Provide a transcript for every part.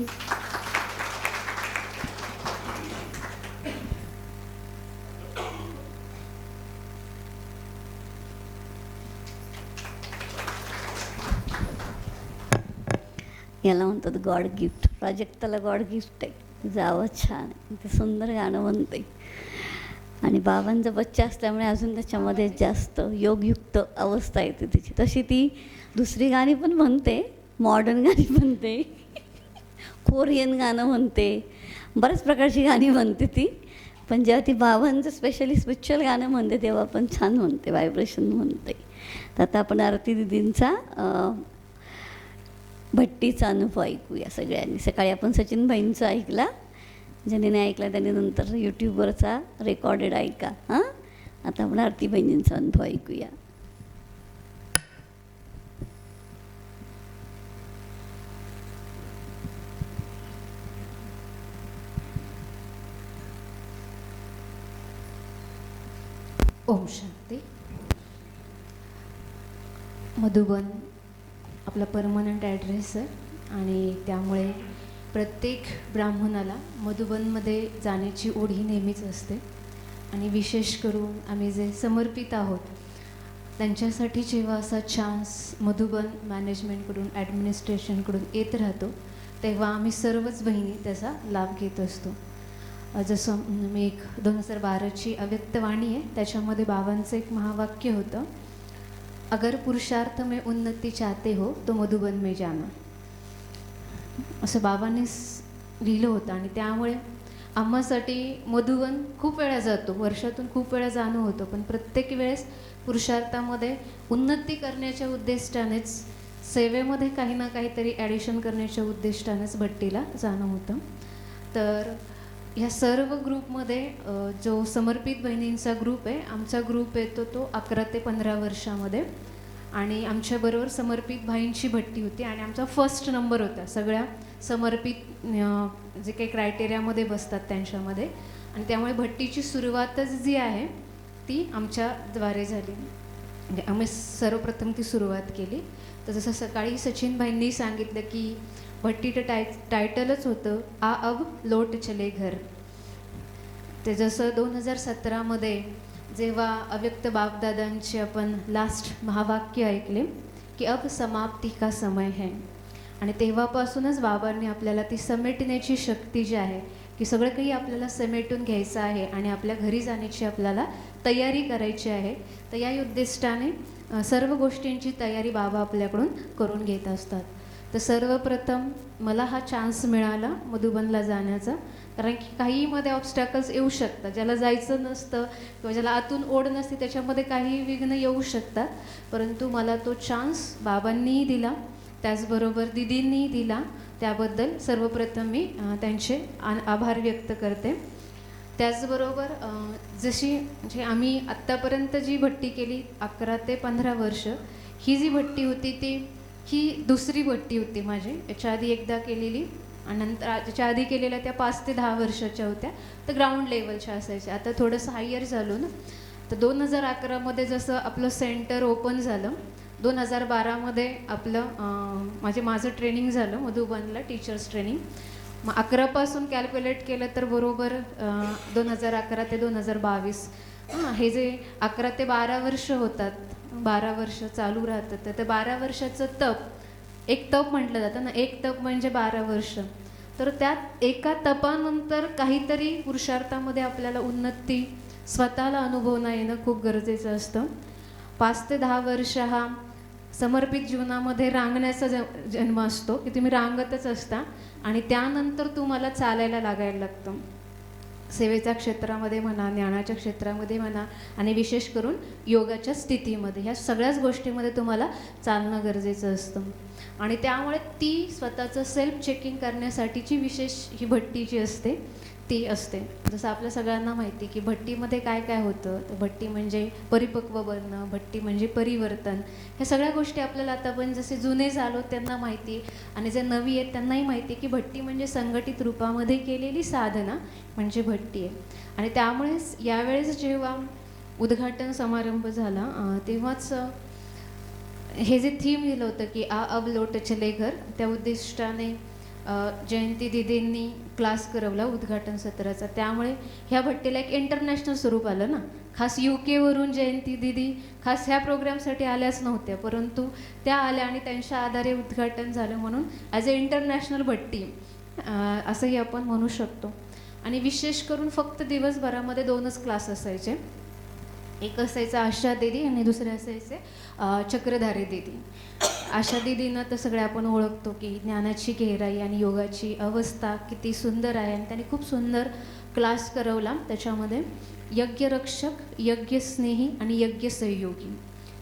Thank you. याला म्हणतात God gift. प्राजक्ताला God gift आहे. तिचं आवाज छान आहे, ते सुंदर गाणं म्हणते आणि बाबांचा बच्चा असल्यामुळे अजून त्याच्यामध्ये जास्त योगयुक्त अवस्था येते तिची. तशी ती दुसरी गाणी पण म्हणते, मॉडर्न गाणी म्हणते, कोरियन गाणं म्हणते, बऱ्याच प्रकारची गाणी म्हणते ती. पण जेव्हा ती बाबांचं स्पेशली स्पिरिच्युअल गाणं म्हणते तेव्हा पण छान म्हणते, व्हायब्रेशन म्हणते. तर आता आपण आरती दिदींचा भट्टीचा अनुभव ऐकूया सगळ्यांनी. सकाळी आपण सचिनबाईंचा ऐकला, ज्याने नाही ऐकला त्याने नंतर यूट्यूबवरचा रेकॉर्डेड ऐका. हां, आता आपण आरती बहिणींचा अनुभव ऐकूया. ओम शांती. मधुबन आपला परमनंट ॲड्रेस आहे आणि त्यामुळे प्रत्येक ब्राह्मणाला मधुबनमध्ये जाण्याची ओढ ही नेहमीच असते. आणि विशेष करून आम्ही जे समर्पित आहोत त्यांच्यासाठी जेव्हा असा चान्स मधुबन मॅनेजमेंटकडून ॲडमिनिस्ट्रेशनकडून येत राहतो तेव्हा आम्ही सर्वच बहिणी त्याचा लाभ घेत असतो. जसं मी एक 2012ची अव्यक्तवाणी आहे, त्याच्यामध्ये बाबांचं एक महावाक्य होतं, अगर पुरुषार्थ में उन्नति चाहते हो तो मधुबन में जाना, असं बाबांनी लिहिलं होतं. आणि त्यामुळे आम्हासाठी मधुबन खूप वेळा जातो, वर्षातून खूप वेळा जाणं होतं, पण प्रत्येक वेळेस पुरुषार्थामध्ये उन्नती करण्याच्या उद्दिष्टानेच, सेवेमध्ये काही ना काहीतरी ॲडिशन करण्याच्या उद्दिष्टानेच भट्टीला जाणं होतं. तर ह्या सर्व ग्रुपमध्ये जो समर्पित बहिणींचा ग्रुप आहे, आमचा ग्रुप येतो तो 11 ते 15 वर्षामध्ये. आणि आमच्याबरोबर समर्पित भाईंची भट्टी होती आणि आमचा फर्स्ट नंबर होता सगळ्या समर्पित जे काही क्रायटेरियामध्ये बसतात त्यांच्यामध्ये. आणि त्यामुळे भट्टीची सुरुवातच जी आहे ती आमच्याद्वारे झाली. म्हणजे आम्ही सर्वप्रथम ती सुरुवात केली. तर जसं सकाळी सचिनभाईंनी सांगितलं की भट्टीचं टायटलच होतं आ अब लोट चले घर. ते जसं 2017मध्ये जेव्हा अव्यक्त बापदादांचे आपण लास्ट महावाक्य ऐकले की अब समाप्ती का समय है, आणि तेव्हापासूनच बाबांनी आपल्याला ती समेटण्याची शक्ती जी आहे की सगळं काही आपल्याला समेटून घ्यायचं आहे आणि आपल्या घरी जाण्याची आपल्याला तयारी करायची आहे. तर या उद्दिष्टाने सर्व गोष्टींची तयारी बाबा आपल्याकडून करून घेत असतात. तर सर्वप्रथम मला हा चान्स मिळाला मधुबनला जाण्याचा, कारण की काहीमध्ये ऑब्स्टॅकल्स येऊ शकतात. ज्याला जायचं नसतं किंवा ज्याला आतून ओढ नसते त्याच्यामध्ये काही विघ्न येऊ शकतात, परंतु मला तो चान्स बाबांनीही दिला, त्याचबरोबर दिदींनीही दिला. त्याबद्दल सर्वप्रथम मी त्यांचे आभार व्यक्त करते. त्याचबरोबर जशी म्हणजे आम्ही आत्तापर्यंत जी भट्टी केली 11 ते 15 वर्ष, ही जी भट्टी होती ही दुसरी भट्टी होती माझी. याच्या आधी एकदा केलेली आणि नंतर त्याच्या आधी केलेल्या त्या 5 ते 10 वर्षाच्या होत्या, तर ग्राउंड लेवलच्या असायच्या. आता थोडंसं हायर झालो ना. तर 2011मध्ये जसं आपलं सेंटर ओपन झालं, 2012मध्ये आपलं माझं ट्रेनिंग झालं मधुबनला, टीचर्स ट्रेनिंग. मग 11पासून कॅल्क्युलेट केलं तर बरोबर 2011 ते 2022, हे जे 11 ते 12 वर्ष होतात, 12 वर्ष चालू राहतात. तर 12 वर्षाचं तप, एक तप म्हटलं जातं ना, एक तप म्हणजे 12 वर्ष. तर त्यात एका तपानंतर काहीतरी पुरुषार्थामध्ये आपल्याला उन्नती स्वतःला अनुभवणं येणं खूप गरजेचं असतं. 5 ते 10 वर्ष हा समर्पित जीवनामध्ये रांगण्याचा जन्म असतो की तुम्ही रांगतच असता आणि त्यानंतर तुम्हाला चालायला लागायला लागतं. सेवेच्या क्षेत्रामध्ये म्हणा, ज्ञानाच्या क्षेत्रामध्ये म्हणा, आणि विशेष करून योगाच्या स्थितीमध्ये, ह्या सगळ्याच गोष्टीमध्ये तुम्हाला चालणं गरजेचं असतं. आणि त्यामुळे ती स्वतःचं सेल्फ चेकिंग करण्यासाठीची विशेष ही भट्टी जी असते ती असते. जसं आपल्या सगळ्यांना माहिती की भट्टीमध्ये काय काय होतं. तर भट्टी म्हणजे परिपक्व बनणं, भट्टी म्हणजे परिवर्तन. ह्या सगळ्या गोष्टी आपल्याला आता पण जसे जुने झालो त्यांना माहिती, आणि जे नवी आहेत त्यांनाही माहिती की भट्टी म्हणजे संघटित रूपामध्ये केलेली साधना म्हणजे भट्टी आहे. आणि त्यामुळेच यावेळेस जेव्हा उद्घाटन समारंभ झाला तेव्हाच हे जे थीम दिलं होतं की आ अब लोट चले घर, त्या उद्दिष्टाने जयंती दिदींनी क्लास करवला उद्घाटन सत्राचा, त्यामुळे ह्या भट्टीला एक इंटरनॅशनल स्वरूप आलं ना. खास UK वरून जयंती दिदी खास ह्या प्रोग्रामसाठी आल्याच नव्हत्या, परंतु त्या आल्या आणि त्यांच्या आधारे उद्घाटन झालं, म्हणून ॲज अ इंटरनॅशनल भट्टी असंही आपण म्हणू शकतो. आणि विशेष करून फक्त दिवसभरामध्ये 2च क्लास असायचे. एक असायचा आशा दीदी आणि दुसरे असायचे चक्रधारी दीदी. आशा दीदींना तर सगळे आपण ओळखतो की ज्ञानाची गहराई आणि योगाची अवस्था किती सुंदर आहे, आणि त्यांनी खूप सुंदर क्लास करवला. त्याच्यामध्ये यज्ञरक्षक, यज्ञस्नेही आणि यज्ञ सहयोगी,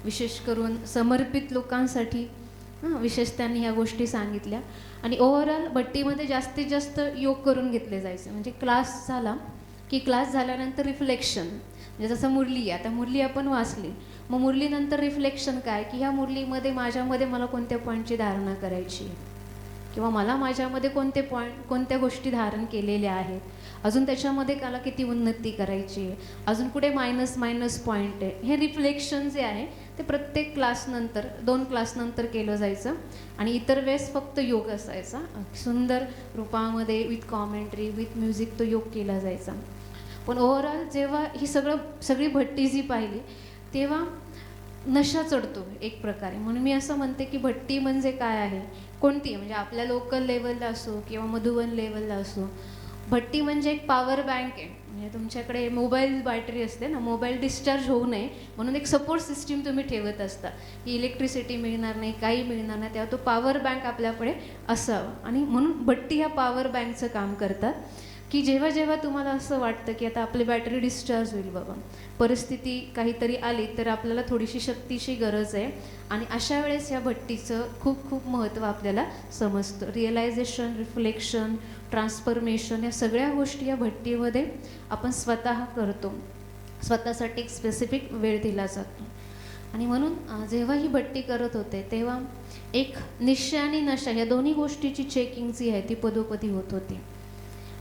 विशेष करून समर्पित लोकांसाठी विशेष त्यांनी ह्या गोष्टी सांगितल्या. आणि ओव्हरऑल भट्टीमध्ये जास्तीत जास्त योग करून घेतले जायचे. म्हणजे क्लास झाला की क्लास झाल्यानंतर रिफ्लेक्शन, म्हणजे जसं मुरली, आता मुरली आपण वाचली, मग मुरलीनंतर रिफ्लेक्शन काय, की ह्या मुरलीमध्ये माझ्यामध्ये मला कोणत्या पॉईंटची धारणा करायची, किंवा मला माझ्यामध्ये कोणत्या गोष्टी धारण केलेल्या आहेत, अजून त्याच्यामध्ये मला किती उन्नती करायची आहे, अजून कुठे मायनस पॉईंट आहे. हे रिफ्लेक्शन जे आहे ते प्रत्येक क्लासनंतर 2 क्लासनंतर केलं जायचं. आणि इतर वेळेस फक्त योग असायचा, सुंदर रूपामध्ये विथ कॉमेंट्री विथ म्युझिक तो योग केला जायचा. पण ओव्हरऑल जेव्हा ही सगळी भट्टी जी पाहिली तेव्हा नशा चढतो एक प्रकारे. म्हणून मी असं म्हणते की भट्टी म्हणजे काय आहे, कोणती, म्हणजे आपल्या लोकल लेवलला असो किंवा मधुवन लेवलला असो, भट्टी म्हणजे एक पॉवर बँक आहे. म्हणजे तुमच्याकडे मोबाईल बॅटरी असते ना, मोबाईल डिस्चार्ज होऊ नये म्हणून एक सपोर्ट सिस्टीम तुम्ही ठेवत असता, की इलेक्ट्रिसिटी मिळणार नाही, काही मिळणार नाही, तेव्हा तो पॉवर बँक आपल्याकडे असावा. आणि म्हणून भट्टी ह्या पॉवर बँकचं काम करतात, की जेव्हा जेव्हा तुम्हाला असं वाटतं की आता आपली बॅटरी डिस्चार्ज होईल बाबा, परिस्थिती काहीतरी आली तर आपल्याला थोडीशी शक्तीची गरज आहे, आणि अशा वेळेस या भट्टीचं खूप खूप महत्त्व आपल्याला समजतं. रिअलायझेशन, रिफ्लेक्शन, ट्रान्सफॉर्मेशन, या सगळ्या गोष्टी या भट्टीमध्ये आपण स्वतः करतो. स्वतःसाठी एक स्पेसिफिक वेळ दिला जातो. आणि म्हणून जेव्हा ही भट्टी करत होते तेव्हा एक निश्चय आणि नशा या दोन्ही गोष्टीची चेकिंग जी आहे ती पदोपदी होत होती.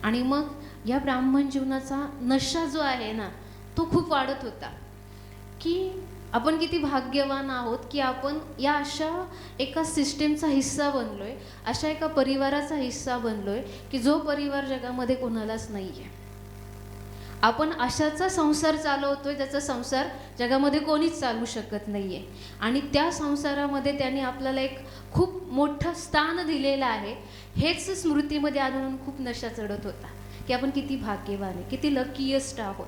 आणि मग या ब्राह्मण जीवनाचा नशा जो आहे ना तो खूप वाढत होता, की आपण किती भाग्यवान आहोत की आपण या अशा एका सिस्टीमचा हिस्सा बनलोय, अशा एका परिवाराचा हिस्सा बनलोय की जो परिवार जगामध्ये कोणालाच नाही आहे. आपण अशाचा संसार चालवतोय ज्याचा संसार जगामध्ये कोणीच चालवू शकत नाही आहे. आणि त्या संसारामध्ये त्यांनी आपल्याला एक खूप मोठं स्थान दिलेलं आहे. हेच स्मृतीमध्ये आणून खूप नशा चढत होता की आपण किती भाग्यवान आहे, किती लकीएस्ट आहोत.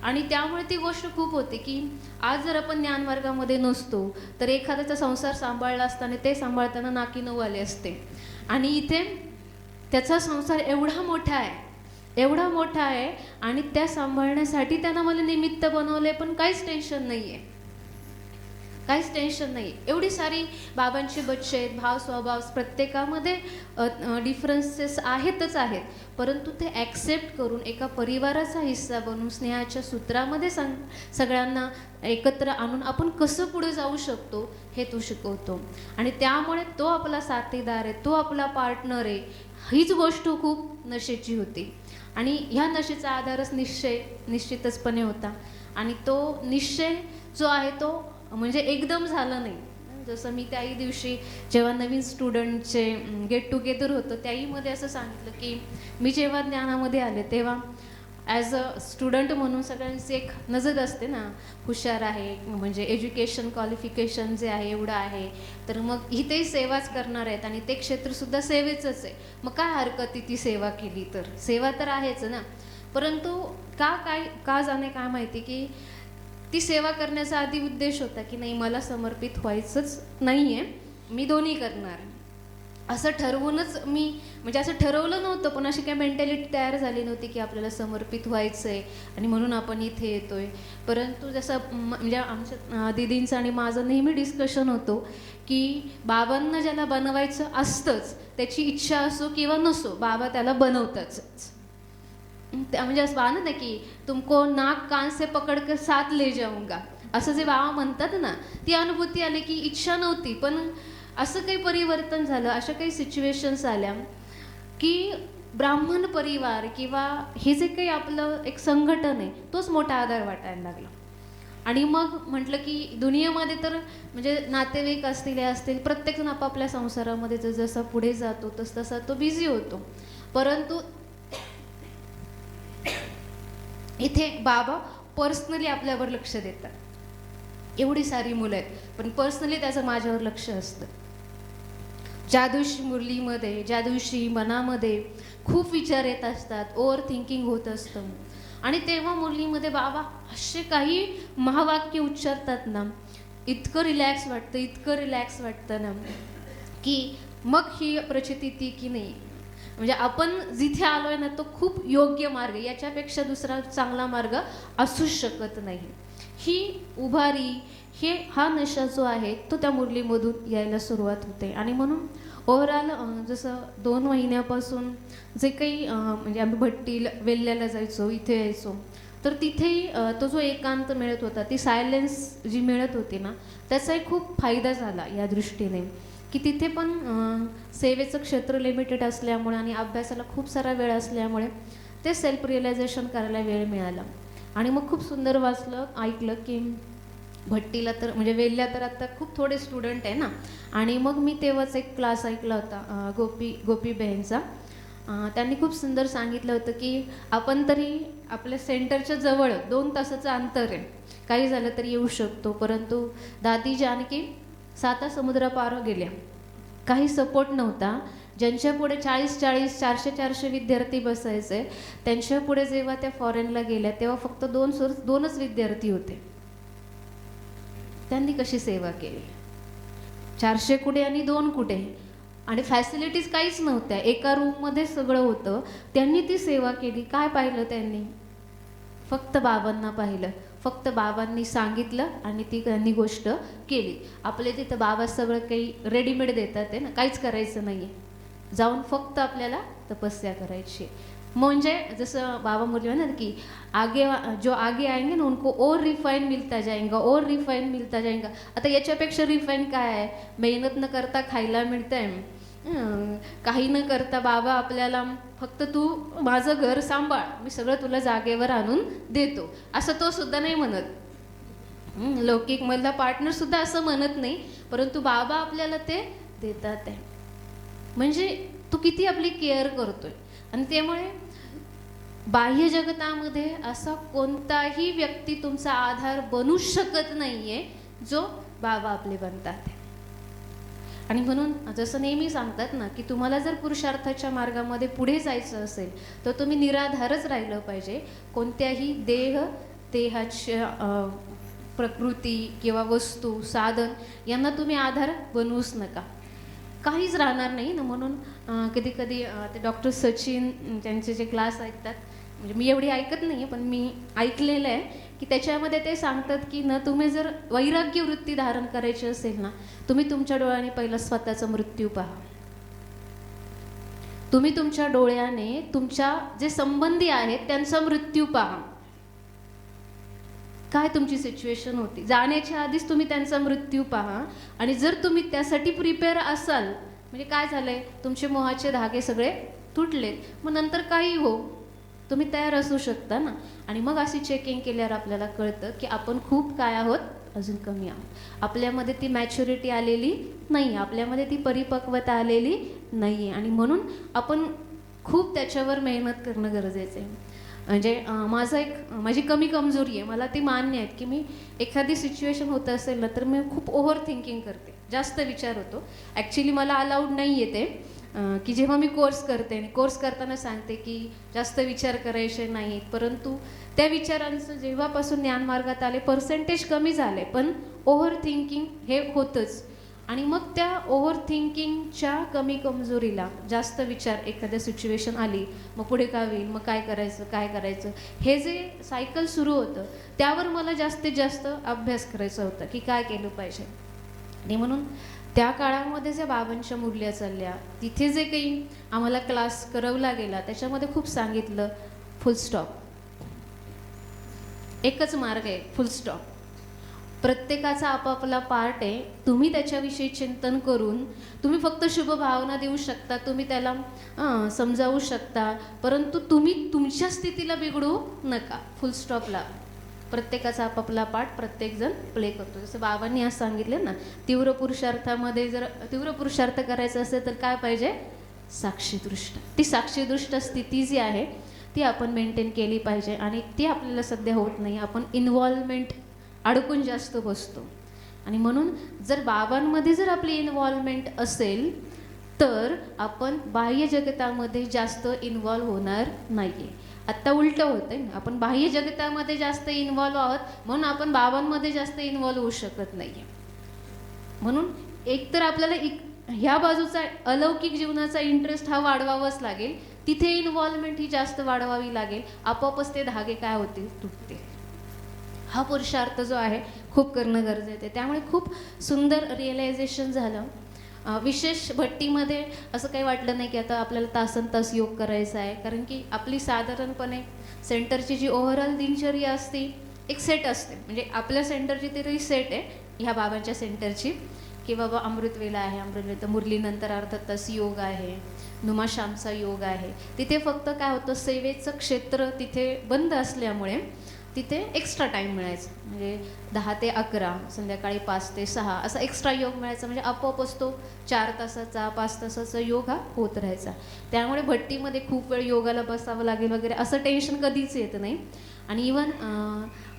आणि त्यामुळे ती गोष्ट खूप होते की आज जर आपण ज्ञानमार्गामध्ये नसतो तर एखाद्याचा संसार सांभाळला असताना ते सांभाळताना नाकी नऊ आले असते. आणि इथे त्याचा संसार एवढा मोठा आहे आणि त्या सांभाळण्यासाठी त्यानं मला निमित्त बनवले, पण काहीच टेन्शन नाही आहे. एवढी सारी बाबांची बच्चे आहेत, भाव स्वभाव प्रत्येकामध्ये डिफरन्सेस आहेत, परंतु ते ॲक्सेप्ट करून एका परिवाराचा हिस्सा बनून स्नेहाच्या सूत्रामध्ये सगळ्यांना एकत्र आणून आपण कसं पुढे जाऊ शकतो हे तो शिकवतो. आणि त्यामुळे तो आपला साथीदार आहे, तो आपला पार्टनर आहे, हीच गोष्ट खूप नशेची होती. आणि ह्या नशेचा आधारच निश्चितचपणे होता. आणि तो निश्चय जो आहे तो म्हणजे एकदम झालं नाही. जसं मी त्याही दिवशी जेव्हा नवीन स्टुडंटचे गेट टुगेदर होतं त्याहीमध्ये असं सांगितलं की मी जेव्हा ज्ञानामध्ये आले तेव्हा ॲज अ स्टुडंट म्हणून सगळ्यांची एक नजर असते ना, हुशार आहे म्हणजे एज्युकेशन क्वालिफिकेशन जे आहे एवढं आहे, तर मग इथेही सेवाच करणार आहेत आणि ते क्षेत्रसुद्धा सेवेचंच आहे, मग काय हरकत ती सेवा केली तर, सेवा तर आहेच ना. परंतु का जाणे काय माहिती की ती सेवा करण्याचा आधी उद्देश होता की नाही मला समर्पित व्हायचंच नाही आहे, मी दोन्ही करणार असं ठरवूनच मी म्हणजे असं ठरवलं नव्हतं, पण अशी काय मेंटॅलिटी तयार झाली नव्हती की आपल्याला समर्पित व्हायचं आहे आणि म्हणून आपण इथे येतोय. परंतु जसं म्हणजे आमच्या दीदींचं आणि माझं नेहमी डिस्कशन होतो की बाबांना ज्याला बनवायचं असतंच त्याची इच्छा असो किंवा नसो बाबा त्याला बनवताच. म्हणजे असं बाबा ना की तुमको नाक कान से पकड कर साथ ले जाऊंगा असं जे बाबा म्हणतात ना, ती अनुभूती आली की इच्छा नव्हती पण असं काही परिवर्तन झालं, अशा काही सिच्युएशन्स आल्या की ब्राह्मण परिवार किंवा हे जे काही आपलं एक संघटन आहे तोच मोठा आधार वाटायला लागला. आणि मग म्हटलं की दुनियेमध्ये तर म्हणजे नातेवाईक असतील हे असतील, प्रत्येकजण आपापल्या संसारामध्ये जसं पुढे जातो तसा तो बिझी होतो. परंतु इथे बाबा पर्सनली आपल्यावर लक्ष देतात. एवढी सारी मुलं आहेत पण पर्सनली त्याचं माझ्यावर लक्ष असतं. ज्या दिवशी मुरलीमध्ये, ज्या दिवशी मनामध्ये खूप विचार येत असतात, ओव्हर थिंकिंग होत असतं, आणि तेव्हा मुरलीमध्ये बाबा असे काही महावाक्य उच्चारतात ना, इतकं रिलॅक्स वाटतं, इतकं रिलॅक्स वाटतं ना, की मग ही प्रचिती ती की नाही, म्हणजे आपण जिथे आलोय ना तो खूप योग्य मार्ग, याच्यापेक्षा दुसरा चांगला मार्ग असूच शकत नाही. ही उभारी, हा नशा जो आहे तो त्या मुरलीमधून यायला सुरुवात होते. आणि म्हणून ओव्हरऑल जसं 2 महिन्यापासून जे काही म्हणजे आम्ही भट्टीला वेल्ल्याला जायचो, इथे यायचो, तर तिथेही तो जो एकांत मिळत होता, ती सायलेन्स जी मिळत होती ना, त्याचाही खूप फायदा झाला या दृष्टीने की तिथे पण सेवेचं क्षेत्र लिमिटेड असल्यामुळे आणि अभ्यासाला खूप सारा वेळ असल्यामुळे ते सेल्फ रिअलायझेशन करायला वेळ मिळाला. आणि मग खूप सुंदर वाचलं, ऐकलं की भट्टीला तर म्हणजे वेल्ल्या तर आता खूप थोडे स्टुडंट आहे ना, आणि मग मी तेव्हाच एक क्लास ऐकला होता गोपीबेनचा. त्यांनी खूप सुंदर सांगितलं होतं की आपण तरी आपल्या सेंटरच्या जवळ 2 तासाचं अंतर आहे, काही झालं तरी येऊ शकतो, परंतु दादी जानकी 7 समुद्रापार गेल्या, काही सपोर्ट नव्हता. ज्यांच्या पुढे 40-40, 400-400 विद्यार्थी बसायचे, त्यांच्या पुढे जेव्हा त्या फॉरेनला गेल्या तेव्हा फक्त 2च विद्यार्थी होते. त्यांनी कशी सेवा केली? 400 कुठे आणि 2 कुठे, आणि फॅसिलिटीज काहीच नव्हत्या, एका रूममध्ये सगळं होतं. त्यांनी ती सेवा केली. काय पाहिलं त्यांनी? फक्त बाबांना पाहिलं, फक्त बाबांनी सांगितलं आणि त्यांनी गोष्ट केली. आपले तिथं बाबा सगळं काही रेडीमेड देतात आहे ना, काहीच करायचं नाही आहे, जाऊन फक्त आपल्याला तपस्या करायची. म्हणजे जसं बाबा मुरली म्हणतात की जो आगे आएंगे ना उनको और रिफाइन मिलता जाएगा, और रिफाइन मिलता जाएगा. आता याच्यापेक्षा रिफाइन काय आहे? मेहनत न करता खायला मिळतंय, काही न करता बाबा आपल्याला फक्त तू माझं घर सांभाळ, मी सगळं तुला जागेवर आणून देतो, असं तो सुद्धा नाही म्हणत. लौकिक मधला पार्टनर सुद्धा असं म्हणत नाही, परंतु बाबा आपल्याला ते देतात आहे. म्हणजे तू किती आपली केअर करतोय. आणि त्यामुळे बाह्य जगतामध्ये असा कोणताही व्यक्ती तुमचा आधार बनू शकत नाहीये जो बाबा आपले बनतात. आणि म्हणून जसं नेहमी सांगतात ना की तुम्हाला जर पुरुषार्थाच्या मार्गामध्ये पुढे जायचं असेल तर तुम्ही निराधारच राहिलं पाहिजे. कोणत्याही देहाच्या प्रकृती किंवा वस्तू, साधन यांना तुम्ही आधार बनवूच नका, काहीच राहणार नाही ना. म्हणून कधी कधी ते डॉक्टर सचिन त्यांचे जे क्लास ऐकतात, म्हणजे मी एवढी ऐकत नाही पण मी ऐकलेलं आहे की त्याच्यामध्ये ते सांगतात की न तुम्ही जर वैराग्य वृत्ती धारण करायची असेल ना, तुम्ही तुमच्या डोळ्याने पहिला स्वतःचा मृत्यू पहा. तुम्ही तुमच्या डोळ्याने तुमच्या जे संबंधी आहेत त्यांचा मृत्यू पहा. काय तुमची सिच्युएशन होती, जाण्याच्या आधीच तुम्ही त्यांचा मृत्यू पहा. आणि जर तुम्ही त्यासाठी प्रिपेअर असाल, म्हणजे काय झालंय, तुमचे मोहाचे धागे सगळे तुटलेत, मग नंतर काही हो, तुम्ही तयार असू शकता ना. आणि मग अशी चेकिंग केल्यावर आपल्याला कळतं की आपण खूप काय आहोत, अजून कमी आहोत. आपल्यामध्ये ती मॅच्युरिटी आलेली नाही, आपल्यामध्ये ती परिपक्वता आलेली नाही. आणि म्हणून आपण खूप त्याच्यावर मेहनत करणं गरजेचं आहे. म्हणजे माझी कमी कमजोरी आहे, मला ती मान्य आहे की मी एखादी सिच्युएशन होत असेल ना तर मी खूप ओव्हर थिंकिंग करते, जास्त विचार होतो. ॲक्च्युली मला अलाउड नाही आहे ते की जेव्हा मी कोर्स करते आणि कोर्स करताना सांगते की जास्त विचार करायचे नाहीत, परंतु त्या विचारांचं जेव्हापासून ज्ञानमार्गात आले पर्सेंटेज कमी झाले, पण ओव्हर थिंकिंग हे होतंच. आणि मग त्या ओव्हर थिंकिंगच्या कमी कमजोरीला जास्त विचार, एखाद्या सिच्युएशन आली मग पुढे काय होईल, मग काय करायचं, हे जे सायकल सुरू होतं त्यावर मला जास्तीत जास्त अभ्यास करायचा होता की काय केलं पाहिजे. आणि म्हणून त्या काळामध्ये ज्या बाबांच्या मुरल्या चालल्या, तिथे जे काही आम्हाला क्लास करवला गेला त्याच्यामध्ये खूप सांगितलं, फुल स्टॉप, एकच मार्ग आहे, फुल स्टॉप. प्रत्येकाचा आपापला पार्ट आहे, तुम्ही त्याच्याविषयी चिंतन करून तुम्ही फक्त शुभ भावना देऊ शकता, तुम्ही त्याला समजावू शकता, परंतु तुम्ही तुमच्या स्थितीला बिघडू नका, फुल स्टॉप लावा. प्रत्येकाचा आपापला पाठ प्रत्येकजण प्ले करतो. जसं बाबांनी आज सांगितलं ना, तीव्र पुरुषार्थामध्ये जर तीव्र पुरुषार्थ करायचा असेल तर काय पाहिजे? साक्षीदृष्ट. ती साक्षीदृष्ट स्थिती जी आहे ती आपण मेंटेन केली पाहिजे आणि ती आपल्याला सध्या होत नाही. आपण इन्व्हॉल्वमेंट अडकून जास्त बसतो आणि म्हणून जर बाबांमध्ये जर आपली इन्व्हॉल्वमेंट असेल तर आपण बाह्य जगतामध्ये जास्त इन्व्हॉल्व होणार नाही. आत्ता उलटं होतंय, आपण बाह्य जगतामध्ये जास्त इन्व्हॉल्व आहोत म्हणून आपण बाबांमध्ये जास्त इन्व्हॉल्व होऊ शकत नाही. म्हणून एकतर आपल्याला ह्या बाजूचा अलौकिक जीवनाचा इंटरेस्ट हा वाढवावाच लागेल, तिथे इन्व्हॉल्वमेंट ही जास्त वाढवावी लागेल, आपोआपच ते धागे काय होतील? तुटतील. हा पुरुषार्थ जो आहे खूप करणं गरजेचं आहे. त्यामुळे खूप सुंदर रिअलायझेशन झालं. विशेष भट्टीमध्ये असं काही वाटलं नाही की आता आपल्याला तासनतास योग करायचा आहे, कारण की आपली साधारणपणे सेंटरची जी ओव्हरऑल दिनचर्या असते एक सेट असते. म्हणजे आपल्या सेंटरची तरी सेट आहे ह्या बाबांच्या सेंटरची, की बाबा अमृतवेला आहे, अमृतवेला तर मुरलीनंतर अर्धा तास योग आहे, नुमाशामचा योग आहे. तिथे फक्त काय होतं, सेवेचं क्षेत्र तिथे बंद असल्यामुळे तिथे एक्स्ट्रा टाईम मिळायचा. म्हणजे 10 ते 11, संध्याकाळी 5 ते 6 असा एक्स्ट्रा योग मिळायचा. म्हणजे आपोआपच तो 4 तासाचा 5 तासाचा योग हा होत राहायचा. त्यामुळे भट्टीमध्ये खूप वेळ योगाला बसावं लागेल वगैरे असं टेन्शन कधीच येत नाही. आणि इवन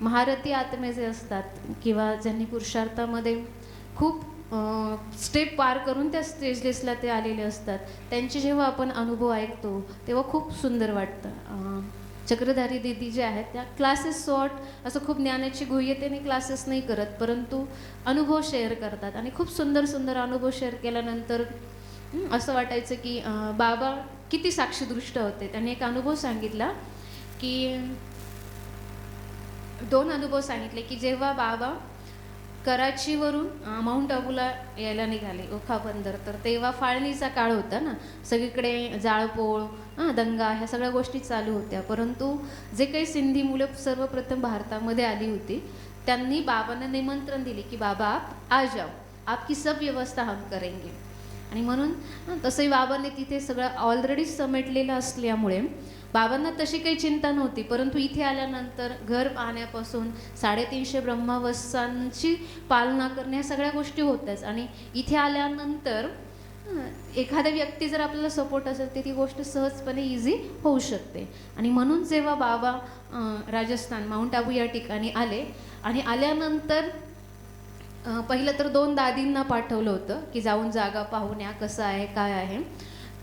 महारथी आत्मे जे असतात किंवा ज्यांनी पुरुषार्थामध्ये खूप स्टेप पार करून त्या स्टेजलेसला ते आलेले असतात, त्यांचे जेव्हा आपण अनुभव ऐकतो तेव्हा खूप सुंदर वाटतं. चक्रधारी दीदी जे आहेत त्या क्लासेस सॉर्ट असं खूप ज्ञानाची गुह्यतेने क्लासेस नाही करत, परंतु अनुभव शेअर करतात आणि खूप सुंदर सुंदर अनुभव शेअर केल्यानंतर असं वाटायचं की बाबा किती साक्षीदृष्ट होते. त्यांनी एक अनुभव सांगितला की 2 अनुभव सांगितले की जेव्हा बाबा कराचीवरून माउंट आबूला यायला निघाले ओखा बंदर, तर तेव्हा फाळणीचा काळ होता ना, सगळीकडे जाळपोळ दंगा ह्या सगळ्या गोष्टी चालू होत्या. परंतु जे काही सिंधी मुलं सर्वप्रथम भारतामध्ये आली होती त्यांनी बाबांना निमंत्रण दिले की बाबा आप आ जाओ, आपकी सब व्यवस्था हम करेंगे. आणि म्हणून तसंही बाबांनी तिथे सगळं ऑलरेडी समेटलेलं असल्यामुळे बाबांना तशी काही चिंता नव्हती. परंतु इथे आल्यानंतर घर पाहण्यापासून 350 ब्रह्मावस्थांची पालना करणे ह्या सगळ्या गोष्टी होत्याच. आणि इथे आल्यानंतर एखाद्या व्यक्ती जर आपल्याला सपोर्ट असेल तर ती गोष्ट सहजपणे इझी होऊ शकते. आणि म्हणून जेव्हा बाबा राजस्थान माउंट आबू या ठिकाणी आले आणि आल्यानंतर पहिलं तर 2 दादींना पाठवलं होतं की जाऊन जागा पाहून या, कसं आहे काय आहे.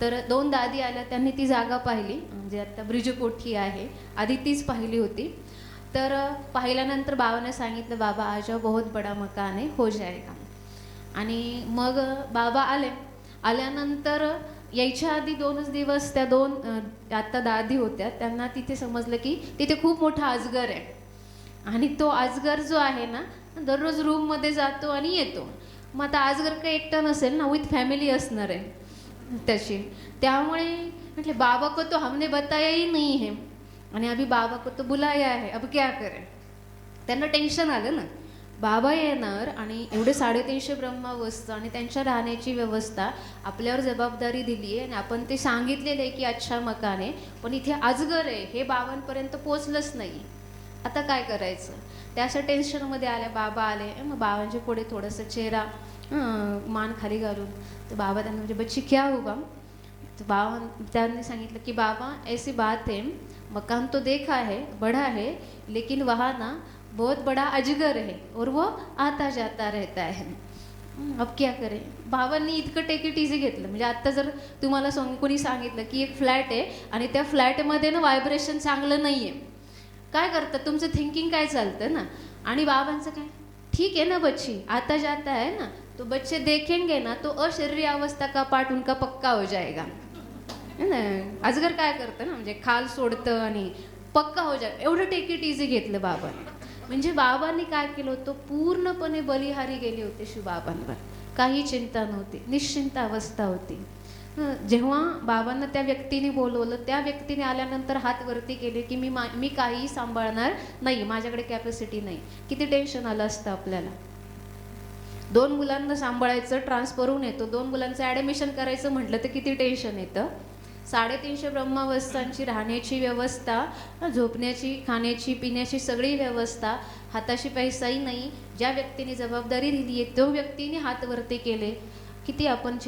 तर 2 दादी आल्या, त्यांनी ती जागा पाहिली, म्हणजे आता ब्रिजकोठी आहे, आधी तीच पाहिली होती. तर पाहिल्यानंतर बाबाने सांगितलं बाबा आ जाओ, बहुत बडा मकान है, हो जाएगा. आणि मग बाबा आले. आल्यानंतर यायच्या आधी 2च दिवस त्या 2 आत्ता दादी होत्या, त्यांना तिथे समजलं की तिथे खूप मोठा अजगर आहे. आणि तो अजगर जो आहे ना दररोज रूममध्ये जातो आणि येतो. मग आता अजगर काही एकटा नसेल ना, विथ फॅमिली असणार आहे त्याची. त्यामुळे म्हटले बाबा को तो हमने बताया ही नहीं है आणि अभी बाबा को तो बुलाया है, अब क्या करें. त्यांना टेन्शन आलं ना, बाबा येणार आणि एवढे 350 ब्रह्मावस्था आणि त्यांच्या राहण्याची व्यवस्था आपल्यावर जबाबदारी दिली आहे आणि आपण ते सांगितलेलं आहे की अच्छा मकान आहे, पण इथे अजगर आहे हे बाबांपर्यंत पोचलंच नाही. आता काय करायचं. त्या अशा टेन्शनमध्ये आल्या. बाबा आले. मग बाबांच्या पुढे थोडंसं चेहरा मान खाली घालून तर बाबा त्यांना म्हणजे बच्ची क्या हुआ. तर बाबा त्यांनी सांगितलं की बाबा ऐसी बात है, मकान तो देखा है, बड़ा है, लेकिन वहाँ ना बहुत बड़ा अजगर है और वो आता जाता रहता है, अब क्या करें. बाबांनी इतकं टेक इट इझी घेतलं. म्हणजे आत्ता जर तुम्हाला कोणी सांगितलं की एक फ्लॅट आहे आणि त्या फ्लॅटमध्ये ना व्हायब्रेशन चांगलं नाही आहे, काय करतात, तुमचं थिंकिंग काय चालतं ना. आणि बाबांचं काय, ठीक है ना बच्ची, आता जाता है ना, तो बच्चे देखेंगे ना तो अशरीरी अवस्था का पाठ उनका पक्का हो जाएगा. ना अजगर काय करतं ना, म्हणजे खाल सोडतं आणि पक्का हो जाए, एवढं टेक इट इझी घेतलं बाबांनी. म्हणजे बाबांनी काय केलं होतं, पूर्णपणे बलिहारी गेले होते शिवबाबांवर. काही चिंता नव्हती, निश्चिंत अवस्था होती. जेव्हा बाबांना त्या व्यक्तीने बोलवलं, त्या व्यक्तीने आल्यानंतर हात वरती केले की मी काहीही सांभाळणार नाही, माझ्याकडे कॅपॅसिटी नाही. किती टेन्शन आलं असतं आपल्याला. 2 मुलांना सांभाळायचं, ट्रान्सफर होऊन येतो, 2 मुलांचं ॲडमिशन करायचं म्हटलं तर किती टेन्शन येतं. 350 ब्रह्मावस्थांची राहण्याची व्यवस्था, झोपण्याची, खाण्याची, पिण्याची सगळी व्यवस्था, हाताशी पैसाही नाही. ज्या व्यक्तीने जबाबदारी दिली आहे तो व्यक्तीने हात वरती केले, किती आपण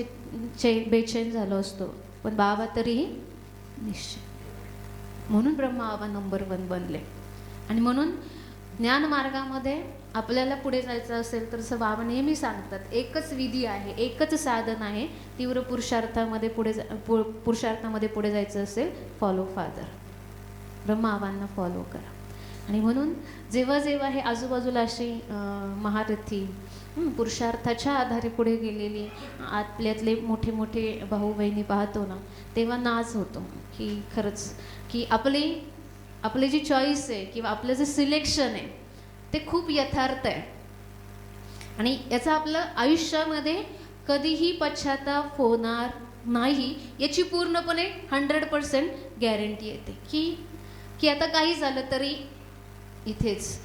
बेचैन झालो असतो. पण बाबा तरीही निश्चय. म्हणून ब्रह्मा बाबा नंबर 1 बनले. आणि म्हणून ज्ञान मार्गामध्ये आपल्याला पुढे जायचं असेल तर असं बाबा नेहमी सांगतात, एकच विधी आहे, एकच साधन आहे. तीव्र पुरुषार्थामध्ये पुढे जायचं असेल, फॉलो फादर, ब्रह्माबांना फॉलो करा. आणि म्हणून जेव्हा जेव्हा हे आजूबाजूला अशी महारथी पुरुषार्थाच्या आधारे पुढे गेलेली आपल्यातले मोठे मोठे भाऊ बहिणी पाहतो ना, तेव्हा नाच होतो की खरंच की आपली जी चॉईस आहे किंवा आपलं जे सिलेक्शन आहे ते खूप यथार्थ आहे. आणि याचा आपलं आयुष्यामध्ये कधीही पश्चाताप होणार नाही याची पूर्णपणे 100% गॅरंटी येते. की आता काही झालं तरी इथेच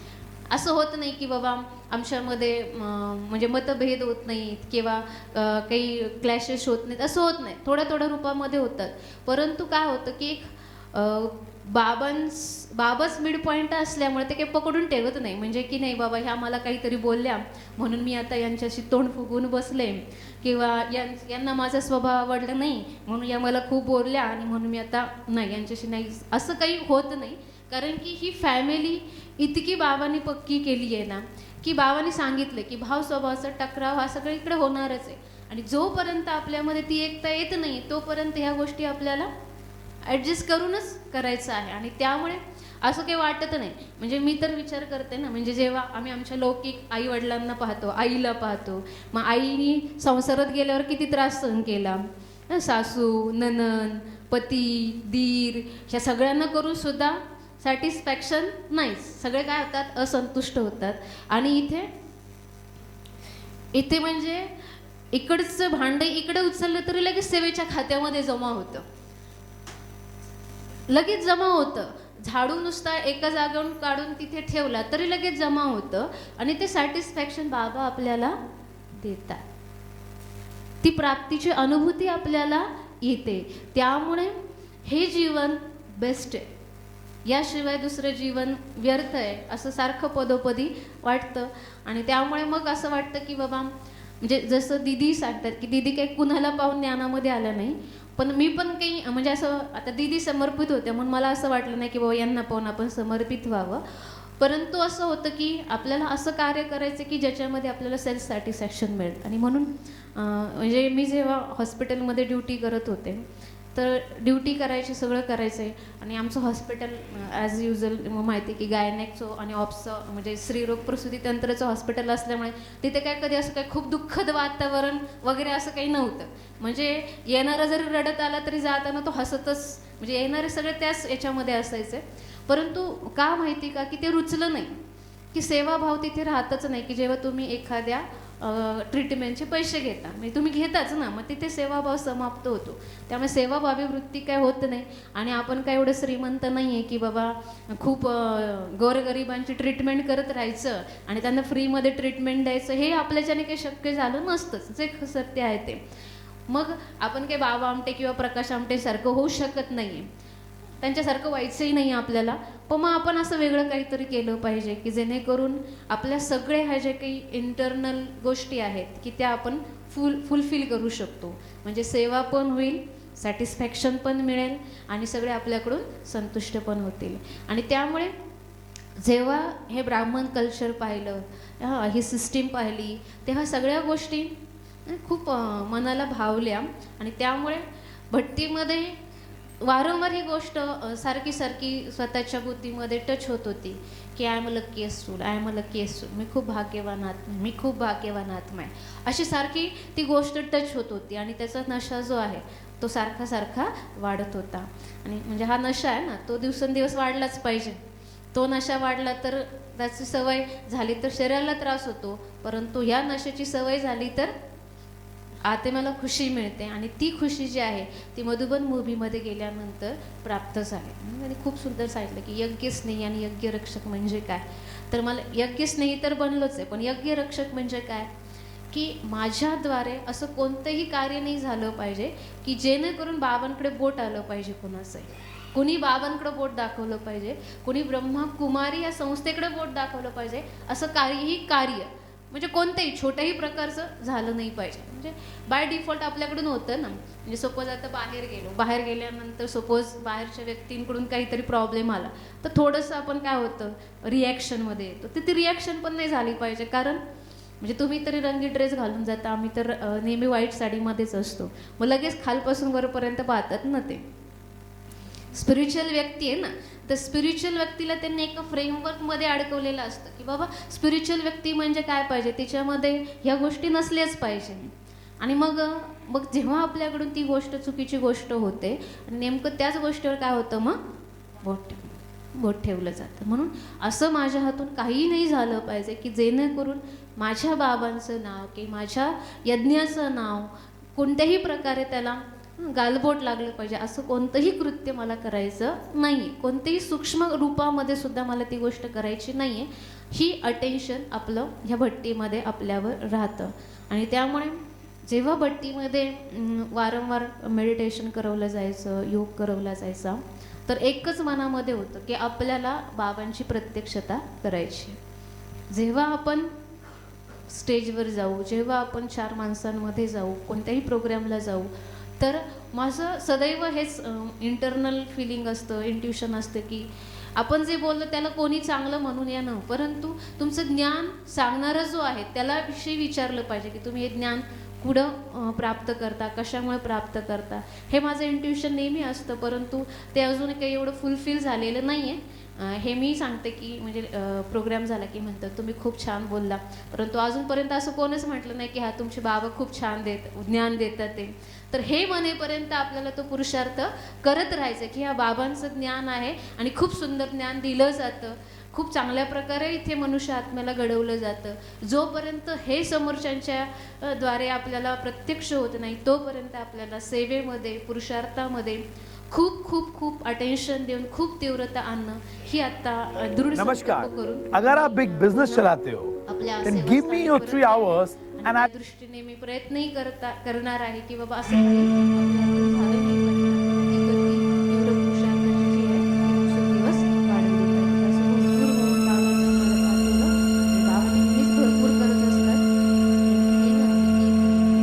असं होत नाही की बाबा आमच्यामध्ये म्हणजे मतभेद होत नाहीत किंवा काही क्लॅशेस होत नाहीत, असं होत नाही. थोड्या थोड्या रूपामध्ये होतात. परंतु काय होतं की एक बाबाच मिड पॉईंट असल्यामुळे ते काही पकडून ठेवत नाही. म्हणजे की नाही बाबा ह्या मला काहीतरी बोलल्या म्हणून मी आता यांच्याशी तोंड फुगवून बसले, किंवा यांना माझा स्वभाव आवडला नाही म्हणून या मला खूप बोलल्या आणि म्हणून मी आता नाही यांच्याशी नाही, असं काही होत नाही. कारण की ही फॅमिली इतकी बाबांनी पक्की केली आहे ना, की बाबांनी सांगितलं की भाव स्वभावाचा टकराव हा सगळं इकडे होणारच आहे. आणि जोपर्यंत आपल्यामध्ये ती एकता येत नाही तोपर्यंत ह्या गोष्टी आपल्याला ॲडजस्ट करूनच करायचं आहे. आणि त्यामुळे असं काही वाटत नाही. म्हणजे मी तर विचार करते ना, म्हणजे जेव्हा आम्ही आमच्या लौकिक आई वडिलांना पाहतो, आईला पाहतो, मग आईनी संसारात गेल्यावर किती त्रास सहन केला, सासू, नणंद, पती, दीर, ह्या सगळ्यांना करून सुद्धा सॅटिस्फॅक्शन नाहीच. सगळे काय होतात, असंतुष्ट होतात. आणि इथे म्हणजे इकडचं भांडे इकडे उचललं तरी लगेच सेवेच्या खात्यामध्ये जमा होतं, लगेच जमा होतं. झाडू नुसता एका जागेवरून काढून तिथे ठेवला तरी लगेच जमा होतं. आणि ते सॅटिस्फॅक्शन बाबा आपल्याला देतात, ती प्राप्तीची अनुभूती आपल्याला येते. त्यामुळे हे जीवन बेस्ट आहे. याशिवाय दुसरं जीवन व्यर्थ आहे असं सारखं पदोपदी वाटतं. आणि त्यामुळे मग असं वाटतं की बाबा, म्हणजे जसं दीदी सांगतात की दीदी काही कुणाला पाहून ज्ञानामध्ये आलं नाही, पण मी पण काही म्हणजे असं आता दीदी समर्पित होत्या म्हणून मला असं वाटलं नाही की बाबा यांना पाहून आपण समर्पित व्हावं. परंतु असं होतं की आपल्याला असं कार्य करायचं की ज्याच्यामध्ये आपल्याला सेल्फ सॅटिस्फॅक्शन मिळेल. आणि म्हणून म्हणजे मी जेव्हा हॉस्पिटलमध्ये ड्युटी करत होते तर ड्युटी करायची, सगळं करायचं आहे. आणि आमचं हॉस्पिटल ॲज युजल माहिती आहे की गायनेकचं आणि ऑप्सचं म्हणजे स्त्रीरोग प्रसूती तंत्राचं हॉस्पिटल असल्यामुळे तिथे काय कधी असं काही खूप दुःखद वातावरण वगैरे असं काही नव्हतं. म्हणजे येणारा जरी रडत आला तरी जाताना तो हसतच, म्हणजे येणारे सगळे त्याच याच्यामध्ये असायचे. परंतु का माहिती का की ते रुचलं नाही, की सेवाभाव तिथे राहतच नाही. की जेव्हा तुम्ही एखाद्या ट्रीटमेंटचे पैसे घेता, म्हणजे तुम्ही घेताच ना, मग तिथे सेवाभाव समाप्त होतो. त्यामुळे सेवाभावी वृत्ती काय होत नाही. आणि आपण काय एवढं श्रीमंत नाही आहे की बाबा खूप गोरगरिबांची ट्रीटमेंट करत राहायचं आणि त्यांना फ्रीमध्ये ट्रीटमेंट द्यायचं, हे आपल्याच्याने काही शक्य झालं नसतंच, जे सत्य आहे ते. मग आपण काही बाबा आमटे किंवा प्रकाश आमटेसारखं होऊ शकत नाही आहे, त्यांच्यासारखं व्हायचंही नाही आपल्याला. पण मग आपण असं वेगळं काहीतरी केलं पाहिजे की जेणेकरून आपल्या सगळ्या ह्या जे काही इंटरनल गोष्टी आहेत की त्या आपण फुलफिल करू शकतो. म्हणजे सेवा पण होईल, सॅटिस्फॅक्शन पण मिळेल आणि सगळे आपल्याकडून संतुष्ट पण होतील. आणि त्यामुळे जेव्हा हे ब्राह्मण कल्चर पाहिलं, ही सिस्टीम पाहिली, तेव्हा सगळ्या गोष्टी खूप मनाला भावल्या. आणि त्यामुळे भट्टीमध्ये वारंवार ही गोष्ट सारखी स्वतःच्या बुद्धीमध्ये टच होत होती की I am a lucky soul, I am a lucky soul, मी खूप भाग्यवान आत्मा, मी खूप भाग्यवान आत्मा आहे, अशी सारखी ती गोष्ट टच होत होती. आणि त्याचा नशा जो आहे तो सारखा वाढत होता. आणि म्हणजे हा नशा आहे ना, तो दिवसेंदिवस वाढलाच पाहिजे. तो नशा वाढला तर त्याची सवय झाली तर शरीराला त्रास होतो, परंतु ह्या नशेची सवय झाली तर आत्म्याला खुशी मिळते. आणि ती खुशी जी आहे ती मधुबन मूव्हीमध्ये गेल्यानंतर प्राप्त झाली. आणि खूप सुंदर सांगितलं की यज्ञ स्नेही आणि यज्ञ रक्षक म्हणजे काय. तर मला यज्ञ स्नेही तर बनलोच आहे, पण यज्ञ रक्षक म्हणजे काय की माझ्याद्वारे असं कोणतंही कार्य नाही झालं पाहिजे की जेणेकरून बाबांकडे बोट आलं पाहिजे कोणाचंही. कोणी बाबांकडे बोट दाखवलं पाहिजे, कोणी ब्रह्मकुमारी या संस्थेकडे बोट दाखवलं पाहिजे, असं काहीही कार्य म्हणजे कोणत्याही छोट्याही प्रकारचं झालं नाही पाहिजे. म्हणजे बाय डिफॉल्ट आपल्याकडून होतं ना, म्हणजे सपोज आता बाहेर गेल्यानंतर सपोज बाहेरच्या व्यक्तींकडून काहीतरी प्रॉब्लेम आला तर थोडंसं आपण काय होतं रिॲक्शनमध्ये येतो. तर ती रिॲक्शन पण नाही झाली पाहिजे. कारण म्हणजे तुम्ही तरी रंगी ड्रेस घालून जाता, आम्ही तर नेहमी व्हाईट साडीमध्येच असतो. मग लगेच खालपासून वरपर्यंत पाहतात ना ते. स्पिरिच्युअल व्यक्ती आहे ना, तर स्पिरिच्युअल व्यक्तीला त्यांनी एका फ्रेमवर्कमध्ये अडकवलेलं असतं की बाबा स्पिरिच्युअल व्यक्ती म्हणजे काय पाहिजे, तिच्यामध्ये ह्या गोष्टी नसल्याच पाहिजे. आणि मग जेव्हा आपल्याकडून ती गोष्ट चुकीची गोष्ट होते आणि नेमकं त्याच गोष्टीवर काय होतं, मग बोट ठेवलं जातं. म्हणून असं माझ्या हातून काही नाही झालं पाहिजे की जेणेकरून माझ्या बाबांचं नाव की माझ्या यज्ञाचं नाव कोणत्याही प्रकारे त्याला गालबोट लागलं पाहिजे, असं कोणतंही कृत्य मला करायचं नाही आहे. कोणत्याही सूक्ष्म रूपामध्ये सुद्धा मला ती गोष्ट करायची नाही आहे. ही अटेन्शन आपलं ह्या भट्टीमध्ये आपल्यावर राहतं. आणि त्यामुळे जेव्हा भट्टीमध्ये वारंवार मेडिटेशन करवलं जायचं, योग करवला जायचा, तर एकच मनामध्ये होतं की आपल्याला बाबांची प्रत्यक्षता करायची. जेव्हा आपण स्टेजवर जाऊ, जेव्हा आपण 4 माणसांमध्ये जाऊ, कोणत्याही प्रोग्रामला जाऊ, तर माझं सदैव हेच इंटरनल फिलिंग असतं, इंट्युशन असतं की आपण जे बोललो त्याला कोणी चांगलं म्हणून या न, परंतु तुमचं ज्ञान सांगणारा जो आहे त्याला विषयी विचारलं पाहिजे की तुम्ही हे ज्ञान कुठं प्राप्त करता, कशामुळे प्राप्त करता. हे माझं इंट्युशन नेहमी असतं, परंतु ते अजून काही एवढं फुलफिल झालेलं नाही आहे. हे मी सांगते की म्हणजे प्रोग्राम झाला की म्हणतात तुम्ही खूप छान बोलला, परंतु अजूनपर्यंत असं कोणीच म्हटलं नाही की हा तुमचे बाबा खूप छान ज्ञान देतात ते. तर हे म्हणेपर्यंत आपल्याला तो पुरुषार्थ करत राहायचं की ह्या बाबांचं ज्ञान आहे आणि खूप सुंदर ज्ञान दिलं जातं, खूप चांगल्या प्रकारे इथे मनुष्य आत्म्याला घडवलं जातं. जोपर्यंत हे समोरच्यांच्या द्वारे आपल्याला प्रत्यक्ष होत नाही तोपर्यंत आपल्याला सेवेमध्ये, पुरुषार्थामध्ये खूप खूप खूप अटेंशन देऊन खूप तीव्रता आणणं ही आता दृढ नमस्कार, संकल्प करून अगर आप बिग बिजनेस चलाते हो आपल्या then give me your 3 hours आणि and त्या I दृष्टीने मी प्रयत्नही करणार आहे की बाबा असं काही आपल्याकडून झालं नाही पाहिजे. ही गती तीव्र पुरुषार्थाची जी आहे ती दिवसेंदिवस वाढवली पाहिजे. असं भरपूर होऊन बाबांनी मला पाठवलं आणि बाबा नेहमीच भरपूर करत असतात. हे नव्हते की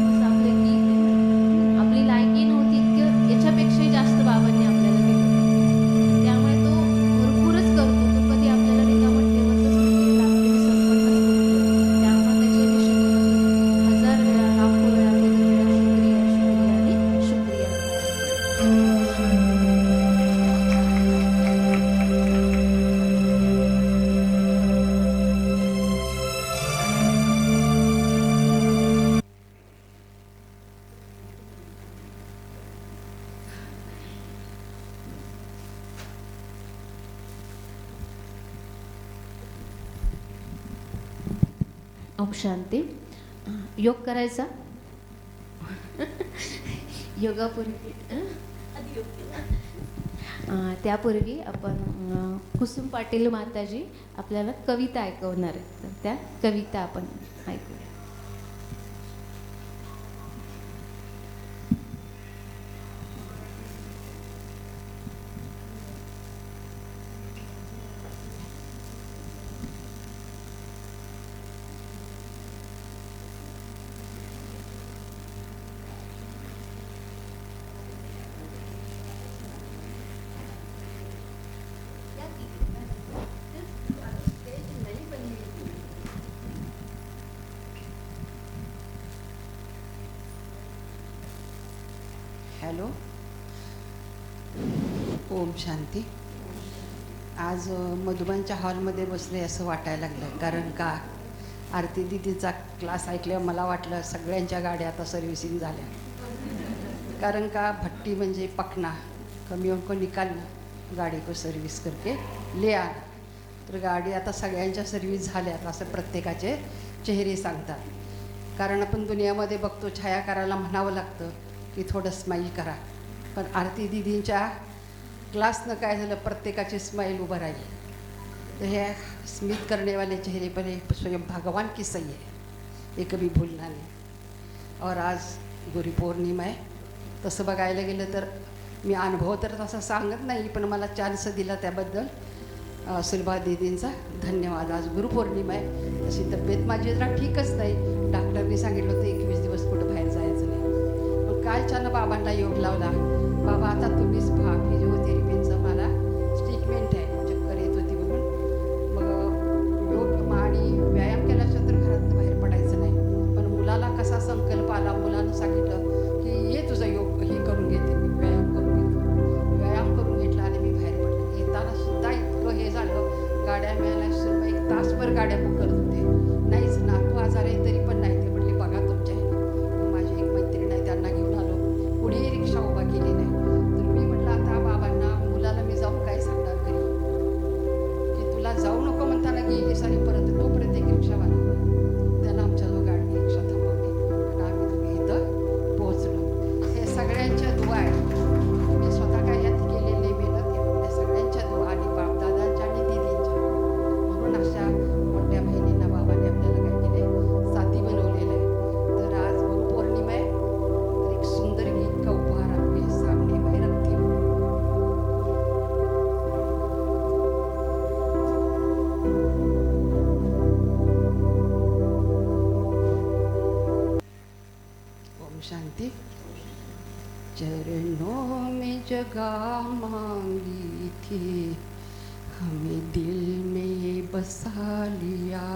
बस आपले की आपली लायकी नव्हती इतकं, याच्यापेक्षाही जास्त बाबांनी आपल्याला दिलं. त्यामुळे तो भरपूरच करतो. तो कधी आपल्याला रिकामं ठेवतच नाही. आपली संपन्नच करतो. त्यामुळे त्याच्याविषयी हजार वेळा, लाखो वेळा, कधी वेळा शुक्रिया आणि शुक्रिया. ओम शांती. योग करायचा. योगापूर्वी त्यापूर्वी आपण कुसुम पाटील माताजी आपल्याला कविता ऐकवणार आहेत, तर त्या कविता आपण ऐकूया. हॅलो, ओम शांती. आज मधुबनच्या हॉलमध्ये बसले असं वाटायला लागलं, कारण का आरती दीदीचा क्लास ऐकल्यावर मला वाटलं सगळ्यांच्या गाड्या आता सर्व्हिसिंग झाल्या. कारण का भट्टी म्हणजे पकना, कमी उनको निकाल गाडी को सर्व्हिस करके ले आ. तर गाडी आता सगळ्यांच्या सर्व्हिस झाल्यात असं प्रत्येकाचे चेहरे सांगतात. कारण आपण दुनियामध्ये बघतो छायाकाराला म्हणावं लागतं की थोडं स्माईल करा, पण आरती दीदींच्या क्लासनं काय झालं, प्रत्येकाची स्माईल उभं राहिली. तर हे स्मित करने वाले चेहरे पर स्वयं भगवान की सही है. ये कभी भूलना नहीं. और आज गुरु पौर्णिमा आहे. तसं बघायला गेलं तर मी अनुभव तर तसा सांगत नाही, पण मला चान्स दिला त्याबद्दल सुलभा दीदींचा धन्यवाद. आज गुरुपौर्णिमा आहे. तशी तब्येत माझी जरा ठीकच नाही. डॉक्टरनी सांगितलं होतं 21 दिवस कुठं बाहेर जायचं नाही. पण काय छान बाबांना योग लावला. बाबा आता तुम्हीच पहा, फिजिओथेरपीचं मला ट्रीटमेंट आहे. चक्कर येत होती म्हणून मग योग आणि व्यायाम केल्याशिवाय तर घरातनं बाहेर पडायचं नाही. पण मुलाला कसा संकल्प आला, मुलानं सांगितलं की ये तुझा योग हे करून घेते, मी व्यायाम करून घेतो. व्यायाम करून घेतला आणि मी बाहेर पडले. येताना सुद्धा इतकं हे झालं, गाड्या मिळाल्या सुद्धा 1 तासभर गाड्या बुक करत होते. नाहीच ना, तू आजार आहे तरी पण नाही. ते म्हटले बघा तुमच्या आहे. माझी एक मैत्रीण आहे, त्यांना घेऊन आलो. पुढे रिक्षा उभा केली नाही. तर मी म्हटलं आता बाबांना, मुलाला मी जाऊन काय सांगणार घरी, की तुला जाऊ नको म्हणताना गेलीस आणि परत तोपर्यंत एक रिक्षावाला त्याला आमच्याजवळ गाडी रिक्षा थांबवली आणि आम्ही दोघे इथं पोहोचलो. हे सगळ्यांच्या दुआ आहे. मी स्वतः काय ह्यात केलेली मेहनत आहे, पण त्या सगळ्यांच्या दुआ आणि बापदादांच्या आणि दिदींच्या. म्हणून अशा मोठ्या बहिणींना बाबांनी आपल्याला काय केले, साथी बनवलेलं आहे. तर आज गुरुपौर्णिमा आहे. तर एक सुंदर गीत का उपहार आपके सामने मैं रखती हूँ. ओम शांति. चरणों में जगह मांगी थी, हमें दिल में बसा लिया.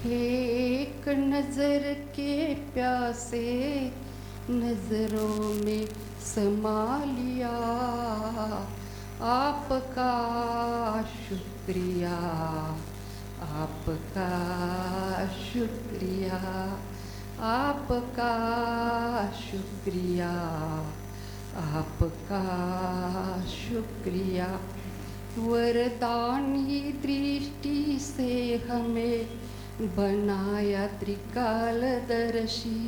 हे एक नजर के प्यासे नजरों में समा लिया. आपका शुक्रिया, आपका शुक्रिया, आपका शुक्रिया, आपका शुक्रिया. वरदानी दृष्टि से हमें बनाया त्रिकालदर्शी.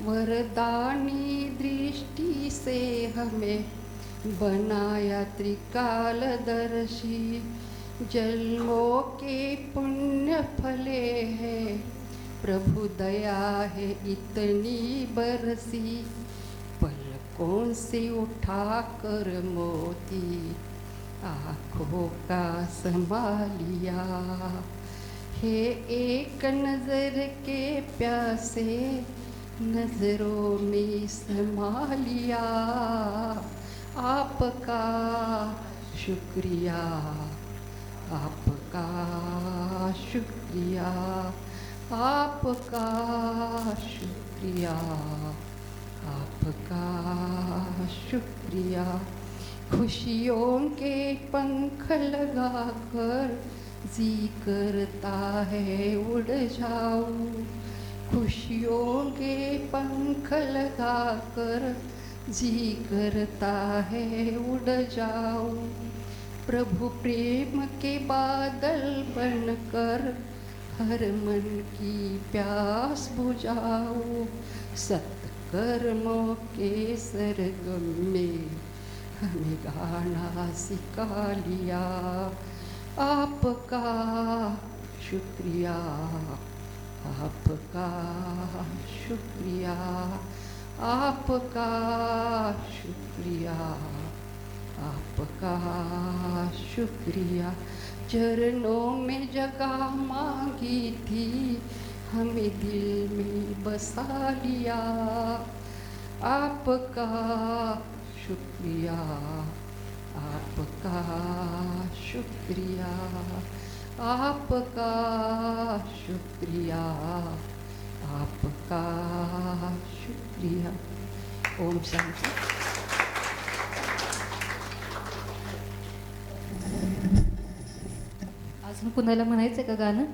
वरदानी दृष्टि से हमें बनाया त्रिकालदर्शी. जन्मों के पुण्य फले हैं, प्रभु दया है इतनी बरसी. पलकों से उठा कर मोती आँखों का संभालिया. हे एक नजर के प्यासे नजरों में समा लिया. आपका शुक्रिया, आपका शुक्रिया, आपका शुक्रिया, आपका शुक्रिया. खुशियों के पंख लगाकर जी करता है उड़ जाऊं. खुशियों के पंख लगाकर जी करता है उड़ जाऊं. प्रभु प्रेम के बादल बनकर हर मन की प्यास बुझाओ. सत्कर्मों के सरगम में हमें गाना सिखा लिया. आपका शुक्रिया, आपका शुक्रिया, आपका शुक्रिया, आपका शुक्रिया. चरणों में जगह मांगी थी, हमें दिल में बसा लिया. आपका शुक्रिया, आपका शुक्रिया, आपका शुक्रिया, आपका शुक्रिया. ओम शांति. अजून कुणाला म्हणायचं का गाणं?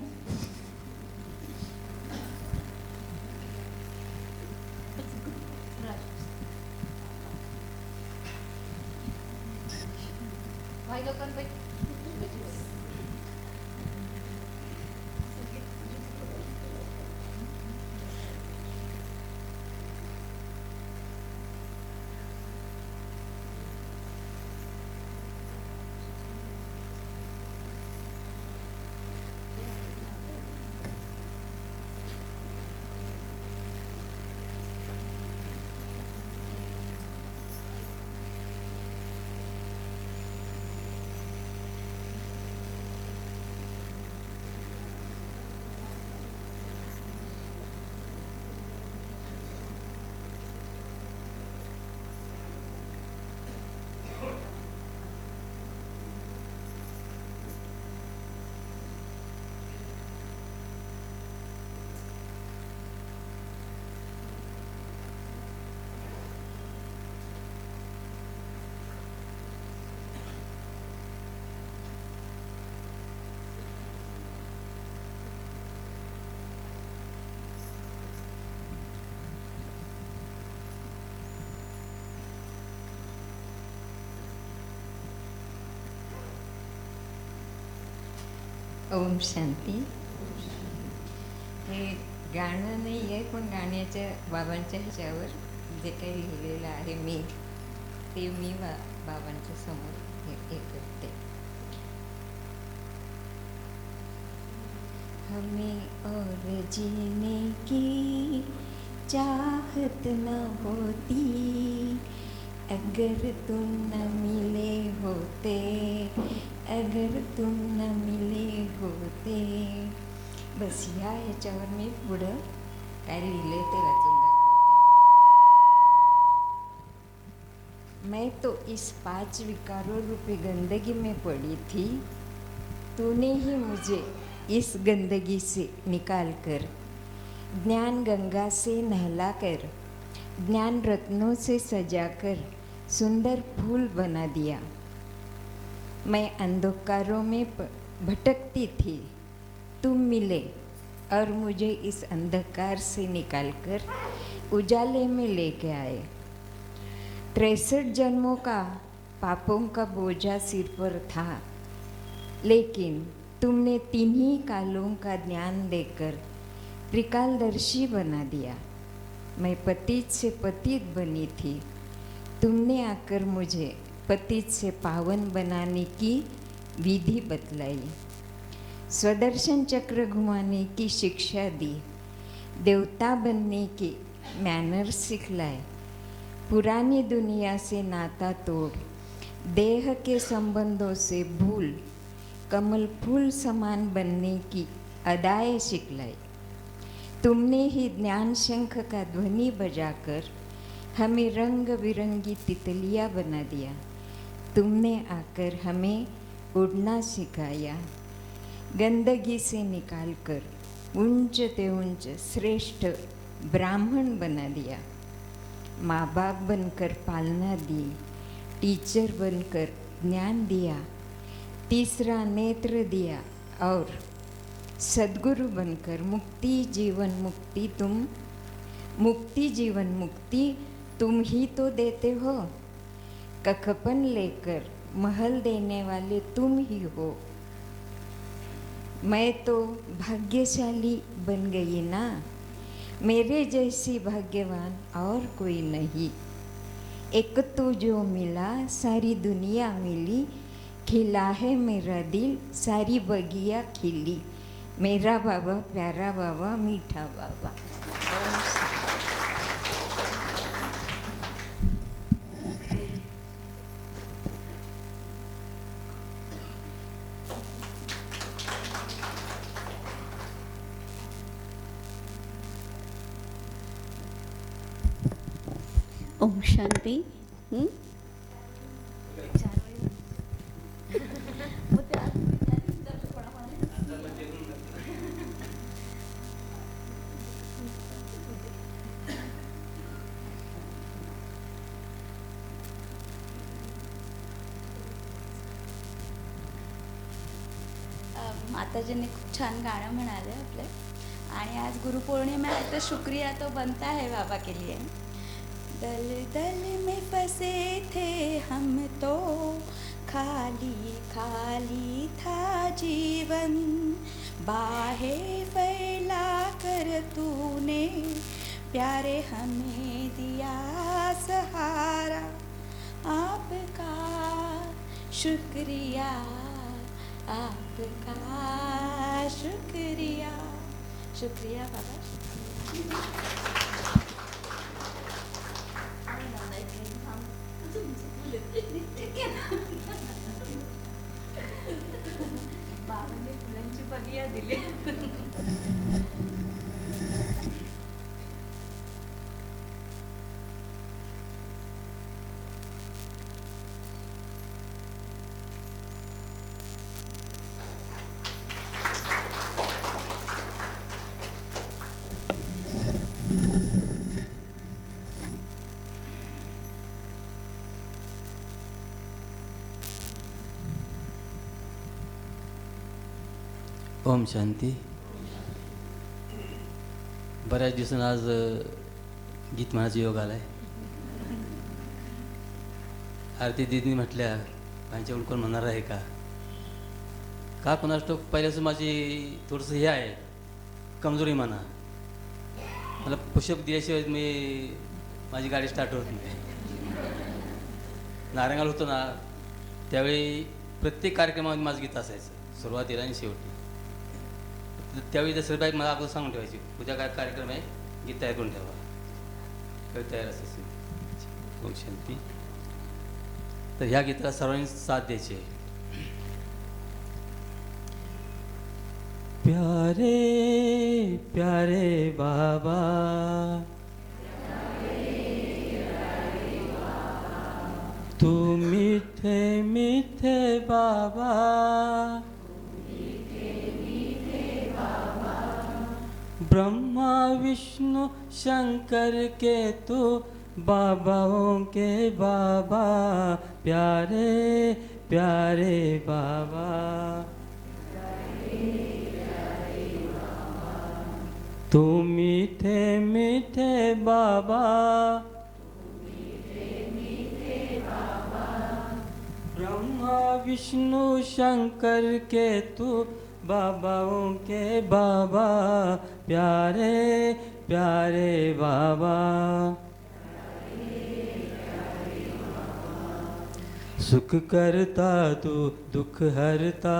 ओम शांती. हे गाणं नाही आहे, पण गाण्याच्या बाबांच्या ह्याच्यावर जे काही लिहिलेलं आहे ते मी बाबांच्या समोर हे करते. हमें और जीने की चाहत न होती अगर तुम न मिले होते, अगर तुम न मिले होते. बस याच्यावर मी पुढं काय लिहिले ते वाचून दाखवते. मैं तो इस 5 विकारों रूपी गंदगी में पड़ी थी. तूने ही मुझे इस गंदगी से निकाल कर ज्ञान गंगा से नहला कर ज्ञान रत्नों से सजाकर सुंदर फूल बना दिया. मैं अंधकारों में भटकती थी. तुम मिले और मुझे इस अंधकार से निकालकर उजाले में लेके आए. 63 जन्मों का पापों का बोझा सिर पर था, लेकिन तुमने 3 ही कालों का ज्ञान देकर त्रिकालदर्शी बना दिया. मैं पतित से पतित बनी थी. तुमने आकर मुझे पतित से पावन बनाने की विधि बतलाई. स्वदर्शन चक्र घुमाने की शिक्षा दी. देवता बनने के मैनर्स सिखलाए. पुरानी दुनिया से नाता तोड़ देह के संबंधों से भूल कमल फूल समान बनने की अदाएं सिखलाई. तुमने ही ज्ञान शंख का ध्वनि बजाकर हमें रंग बिरंगी तितलियाँ बना दिया. तुमने आकर हमें उड़ना सिखाया. गंदगी से निकालकर ऊंच ते ऊंच श्रेष्ठ ब्राह्मण बना दिया. माँ बाप बनकर पालना दी. टीचर बनकर ज्ञान दिया. तीसरा नेत्र दिया और सद्गुरु बनकर मुक्ति जीवन मुक्ति तुम ही तो देते हो. कखपन लेकर महल देने वाले तुम ही हो. मैं तो भाग्यशाली बन गई ना. मेरे जैसी भाग्यवान और कोई नहीं. एक तो जो मिला सारी दुनिया मिली. खिला है मेरा दिल सारी बगिया खिली. मेरा बाबा प्यारा बाबा मीठा बाबा. ओम शांती. माताजींनी खूप छान गाणं म्हणाले आपले. आणि आज गुरुपौर्णिमा है तो शुक्रिया तो बनता है बाबा के लिए. दल दल में फंसे थे हम तो खाली खाली था जीवन. बाहें फैला कर तूने प्यारे हमें दिया सहारा. आपका शुक्रिया आपका शुक्रिया. शुक्रिया बाबा. बाबांनी फुलांची बगिया दिली. ओम शांती. बऱ्याच दिवसांनी आज गीत म्हणायचा योग आला आहे. आरती दिदी म्हटल्या, माझ्याकडून कोण म्हणणार आहे का. का कोणास ठाऊक पहिल्यापासून माझी थोडंसं हे आहे, कमजोरी म्हणा. मला पुशअप दिल्याशिवाय माझी गाडी स्टार्ट होत नाही. नारंगाल होतो ना त्यावेळी प्रत्येक कार्यक्रमामध्ये माझं गीत असायचं, सुरुवातीला आणि शेवटी. त्यावेळी त्या सरबाई मला अगोदर सांगून ठेवायची, उद्या काय कार्यक्रम आहे, गीत तयार करून ठेवा. त्यावेळी तयार असायची. ओम शांती. तर ह्या गीताला सर्वांनी साथ द्यायची आहे. प्यारे प्यारे बाबा, तू मीठे मीठे बाबा, ब्रह्मा विष्णु शंकर के तू बाबाओं के बाबा, प्यारे प्यारे बाबा. तू मीठे मीठे बाबा, ब्रह्मा विष्णु शंकर के तू बाबाओं के बाबा, प्यारे प्यारे बाबा. सुख करता तू दुख हरता,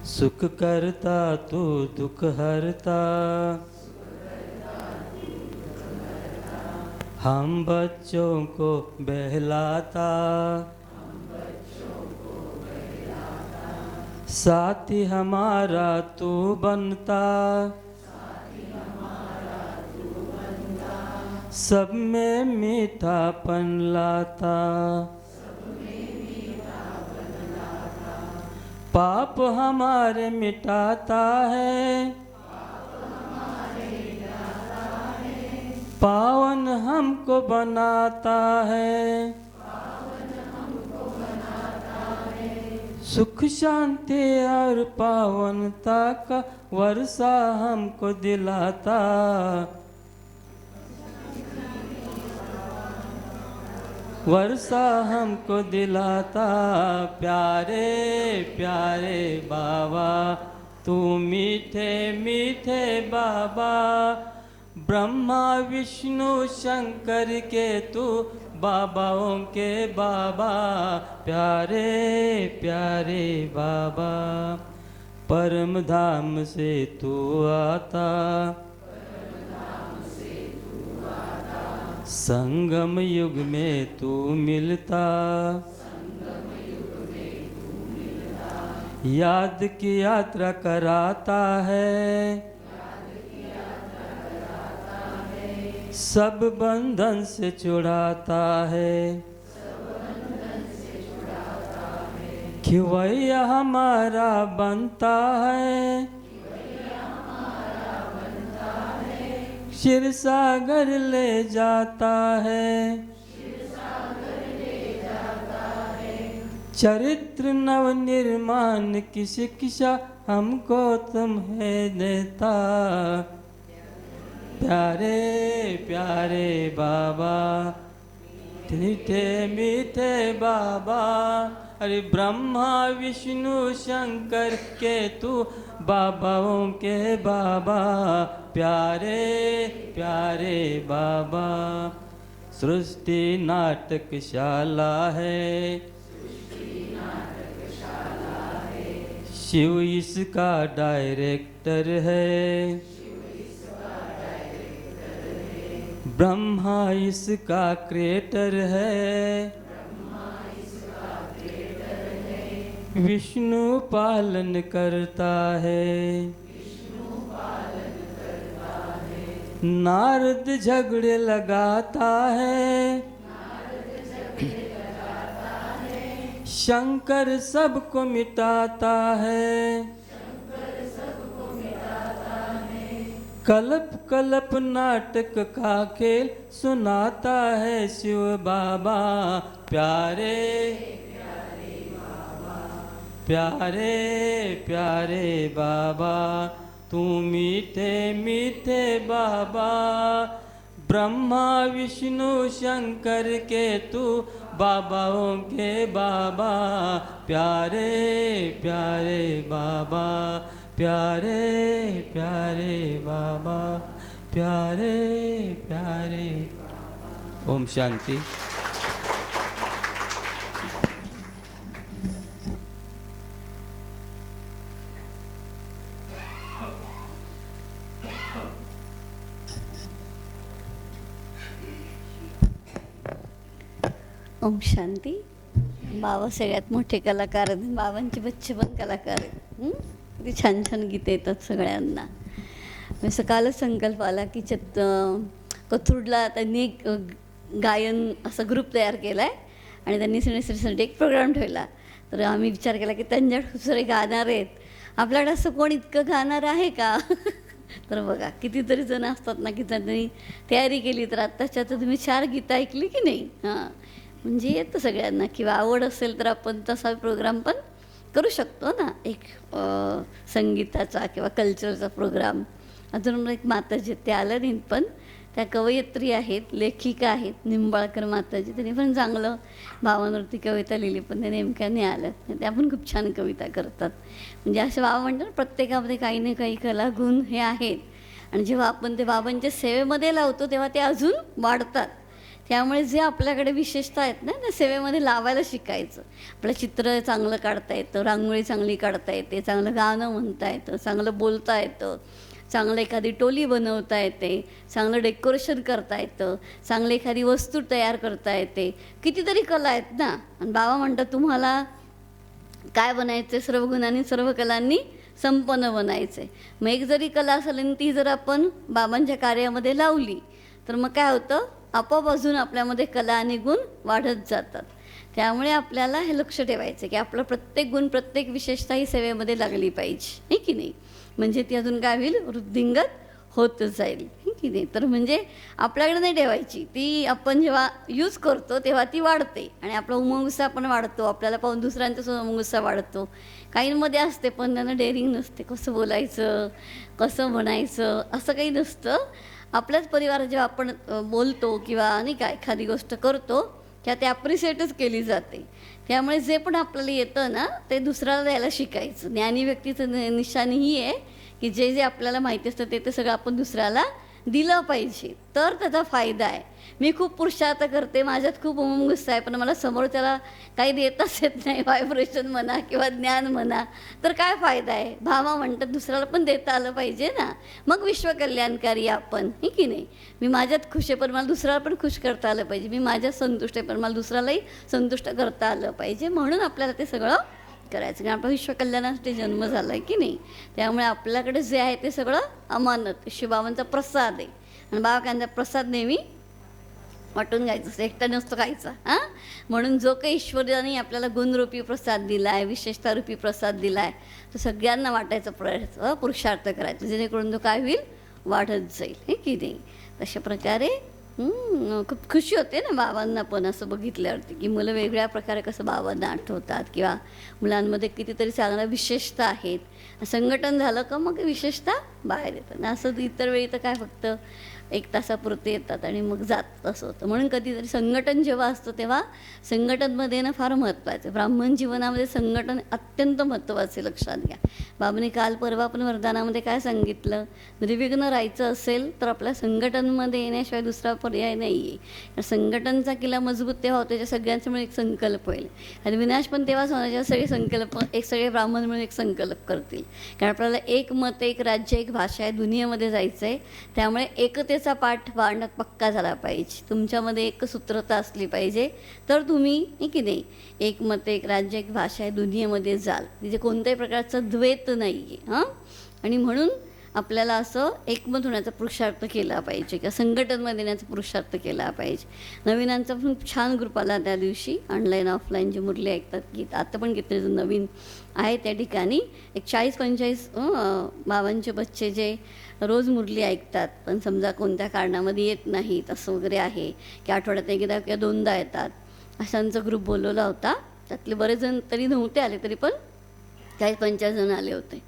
सुख करता तू दुख हरता. हम बच्चों को बहलाता, साथी हमारा तू बनता. सब में मीठापन लाता, पाप हमारे मिटाता है, पावन हमको बनाता है. सुख शांति और पावनता का वर्षा हमको दिलाता. वर्षा हमको दिलाता. प्यारे प्यारे बाबा, तू मीठे मीठे बाबा, ब्रह्मा विष्णु शंकर के तू बाबाओं के बाबा, प्यारे प्यारे बाबा. परम धाम से तू आता, संगम युग में तू मिलता. याद की यात्रा कराता है, सब बंधन से छुड़ाता है. खिवैया हमारा बनता है, क्षीर सागर ले जाता है. चरित्र नव निर्माण की शिक्षा हमको तुम्हें देता. प्यारे प्यारे बाबा, मीठे मीठे बाबा. अरे ब्रह्मा विष्णु शंकर के तू बाबाओं के बाबा, प्यारे प्यारे बाबा. सृष्टि नाटकशाला है, शिव इसका डायरेक्टर है. ब्रह्मा इसका क्रिएटर है, विष्णु पालन करता है. नारद झगड़े लगाता है, शंकर सबको मिटाता है. कल्प कल्प नाटक का खेल सुनाता है शिव बाबा. प्यारे प्यारे प्यारे बाबा, तू मीठे मीठे बाबा. ब्रह्मा विष्णु शंकर के तू बाबाओं के बाबा, प्यारे प्यारे बाबा, प्यारे प्यारे बाबा, प्यारे प्यारे। ओम शांती। ओम शांती। बाबा सगळ्यात मोठे कलाकार आहेत, बाबांचे बच्चे पण कलाकार आहेत. किती छान छान गीते येतात सगळ्यांना. मी सकाळच संकल्प आला की कथरूडला त्यांनी एक गायन असा ग्रुप तयार केला आहे आणि त्यांनी सिनेसाठी एक प्रोग्राम ठेवला. तर आम्ही विचार केला की त्यांच्याकडे खूप सारे गाणारे आहेत, आपल्याकडे असं कोण इतकं गाणार आहे का? तर बघा कितीतरी जण असतात ना की त्यांनी तयारी केली. तर आत्ताच्या तर तुम्ही 4 गीतं ऐकली की नाही? हां, म्हणजे येतं सगळ्यांना. किंवा आवड असेल तर आपण तसा प्रोग्राम पण करू शकतो ना, एक संगीताचा किंवा कल्चरचा प्रोग्राम. अजून एक माताजी ते आलं नाही, पण त्या कवयित्री आहेत, लेखिका आहेत, निंबाळकर माताजी. त्यांनी पण चांगलं भावांवरती कविता लिहिली, पण ते नेमक्या नाही आलं. त्या पण खूप छान कविता करतात. म्हणजे असे बाबा म्हणतात प्रत्येकामध्ये काही ना काही कलागुण हे आहेत. आणि जेव्हा आपण ते बाबांच्या सेवेमध्ये लावतो तेव्हा ते अजून वाढतात. त्यामुळे जे आपल्याकडे विशेषता आहेत ना, त्या सेवेमध्ये लावायला शिकायचं. आपलं चित्र चांगलं काढता येतं, रांगोळी चांगली काढता येते, चांगलं गाणं म्हणता येतं, चांगलं बोलता येतं, चांगलं एखादी टोली बनवता येते, चांगलं डेकोरेशन करता येतं, चांगली एखादी वस्तू तयार करता येते. कितीतरी कला आहेत ना. आणि बाबा म्हणतात तुम्हाला काय बनायचं? सर्व गुणांनी सर्व कलांनी संपन्न बनायचं आहे. मग एक जरी कला असेल आणि ती जर आपण बाबांच्या कार्यामध्ये लावली तर मग काय होतं, आपोआप अजून आपल्यामध्ये कला आणि गुण वाढत जातात. त्यामुळे आपल्याला हे लक्ष ठेवायचं की आपलं प्रत्येक गुण, प्रत्येक विशेषता ही सेवेमध्ये लागली पाहिजे, हे की नाही? म्हणजे ती अजून काय होईल, वृद्धिंगत होत जाईल, हे की नाही? तर म्हणजे आपल्याकडे नाही ठेवायची, ती आपण जेव्हा यूज करतो तेव्हा ती वाढते आणि आपला उमंग उत्साह पण वाढतो. आपल्याला पाहून दुसऱ्यांचा सुद्धा उमंग उत्साह वाढतो. काहींमध्ये असते पण त्यांना डेअरिंग नसते, कसं बोलायचं, कसं म्हणायचं, असं काही नसतं. आपल्याच परिवारात जेव्हा आपण बोलतो किंवा नाही का एखादी गोष्ट करतो किंवा ते ॲप्रिशिएटच केली जाते. त्यामुळे जे पण आपल्याला येतं ना ते दुसऱ्याला द्यायला शिकायचं. ज्ञानी व्यक्तीचं निशाणी ही आहे की जे जे आपल्याला माहिती असतं ते सगळं आपण दुसऱ्याला दिलं पाहिजे, तर त्याचा फायदा आहे. मी खूप पुरुषार्थ करते, माझ्यात खूप उमंग उत्साह आहे, पण मला समोरच्याला काही देताच येत नाही, व्हायब्रेशन म्हणा किंवा ज्ञान म्हणा, तर काय फायदा आहे? भावा म्हणतात दुसऱ्याला पण देता आलं पाहिजे ना, मग विश्वकल्याणकारी आपण, हे की नाही? मी माझ्यात खुश आहे पण मला दुसऱ्याला पण खुश करता आलं पाहिजे. मी माझ्यात संतुष्ट आहे पण मला दुसऱ्यालाही संतुष्ट करता आलं पाहिजे. म्हणून आपल्याला ते सगळं करायचं, कारण आपला विश्वकल्याणासाठी जन्म झाला आहे की नाही? त्यामुळे आपल्याकडे जे आहे ते सगळं अमानत शिवबाबांचा प्रसाद आहे. आणि बाबाकांचा प्रसाद नेहमी वाटून घ्यायचं, एकटा नसतो खायचा. हां, म्हणून जो काही ईश्वराने आपल्याला गुणरूपी प्रसाद दिला आहे, विशेषतारूपी प्रसाद दिला आहे, तो सगळ्यांना वाटायचा प्रयत्न, पुरुषार्थ करायचा, जेणेकरून तो काय होईल, वाढत जाईल, हे की नाही? तशा प्रकारे खूप खुशी होते ना बाबांना पण असं बघितल्यावरती की मुलं वेगळ्या प्रकारे कसं बाबांना आठवतात किंवा मुलांमध्ये कितीतरी चांगल्या विशेषता आहेत. संघटन झालं का मग विशेषता बाहेर येतात. असं इतर वेळी तर काय फक्त 1 तासापुरते येतात आणि मग जात असं होतं. म्हणून कधीतरी संघटन जेव्हा असतं तेव्हा संघटनमध्ये येणं फार महत्त्वाचं आहे. ब्राह्मण जीवनामध्ये संघटन अत्यंत महत्त्वाचे, लक्षात घ्या. बाबांनी काल परवा पण वरदानामध्ये काय सांगितलं, निर्विघ्न राहायचं असेल तर आपल्या संघटनमध्ये येण्याशिवाय दुसरा पर्याय नाही आहे. संघटनचा किल्ला मजबूत तेव्हा होतो त्याच्या सगळ्यांचं मिळून एक संकल्प होईल. आणि विनाश पण तेव्हाच होणार जेव्हा सगळे संकल्प सगळे ब्राह्मण मिळून एक संकल्प करतील. कारण आपल्याला एक मत, एक राज्य, एक भाषा आहे, दुनियेमध्ये जायचं आहे. त्यामुळे एकतेचा पाठ वाढण्यात पक्का झाला पाहिजे. तुमच्यामध्ये एकसूत्रता असली पाहिजे तर तुम्ही, हे की नाही, एक मत, एक राज्य, एक भाषा आहे, दुनियेमध्ये जाल. तिथे कोणत्याही प्रकारचं द्वैत नाही आहे. हां, आणि म्हणून आपल्याला असं एकमत होण्याचा पुरुषार्थ केला पाहिजे किंवा संघटनमध्ये येण्याचा पुरुषार्थ केला पाहिजे. नवीनांचा पण छान ग्रुप आला त्या दिवशी, ऑनलाईन ऑफलाईन जे मुरली ऐकतात गीत, आता पण किती नवीन आहे त्या ठिकाणी. एक 40-45 बाबांचे बच्चे जे रोज मुरली ऐकतात, पण समजा कोणत्या कारणामध्ये येत नाहीत असं वगैरे आहे की आठवड्यात एकदा किंवा 2दा येतात, अशांचा ग्रुप बोलवला होता. त्यातले बरेच जण तरी नव्हते आले, तरी पण 40-50 जण आले होते.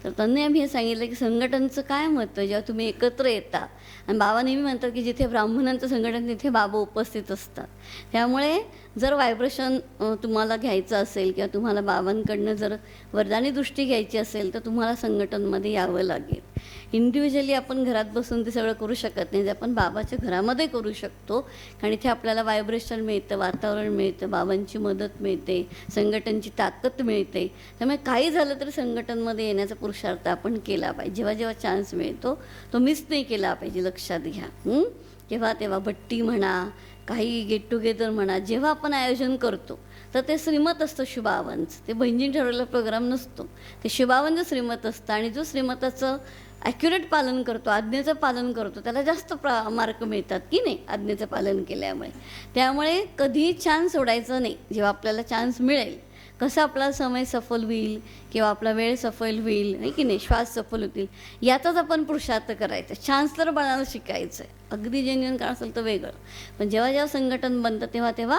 तर त्यांनी आम्ही हे सांगितलं की संघटनचं काय महत्त्व जेव्हा तुम्ही एकत्र येता. आणि बाबा नेहमी म्हणतात की जिथे ब्राह्मणांचं संघटन तिथे बाबा उपस्थित असतात. त्यामुळे जर व्हायब्रेशन तुम्हाला घ्यायचं असेल किंवा तुम्हाला बाबांकडनं जर वरदानी दृष्टी घ्यायची असेल तर तुम्हाला संघटनमध्ये यावं लागेल. इंडिव्हिज्युअली आपण घरात बसून ते सगळं करू शकत नाही. जे आपण बाबाच्या घरामध्ये करू शकतो, कारण इथे आपल्याला व्हायब्रेशन मिळतं, वातावरण मिळतं, बाबांची मदत मिळते, संघटनची ताकद मिळते. त्यामुळे काही झालं तरी संघटनमध्ये येण्याचा पुरुषार्थ आपण केला पाहिजे. जेव्हा जेव्हा चान्स मिळतो तो मिस नाही केला पाहिजे, लक्षात घ्या. जेव्हा तेव्हा भट्टी म्हणा, काही गेट टुगेदर म्हणा, जेव्हा आपण आयोजन करतो तर ते श्रीमत असतं शुभावांचं. ते बहिणींनी ठरवलेला प्रोग्राम नसतो, ते शुभावांचं श्रीमत असतं. आणि जो श्रीमताचं ॲक्युरेट पालन करतो, आज्ञेचं पालन करतो, त्याला जास्त मार्क मिळतात की नाही आज्ञेचं पालन केल्यामुळे. त्यामुळे कधीही चान्स सोडायचं नाही. जेव्हा आपल्याला चान्स मिळेल, कसं आपला समय सफल होईल किंवा आपला वेळ सफल होईल नाही की नाही, श्वास सफल होतील, याचाच आपण पुरुषार्थ करायचा. चान्स तर बनायला शिकायचं आहे. अगदी जेन्युइन काय असेल तर वेगळं, पण जेव्हा जेव्हा संघटन बनतं तेव्हा तेव्हा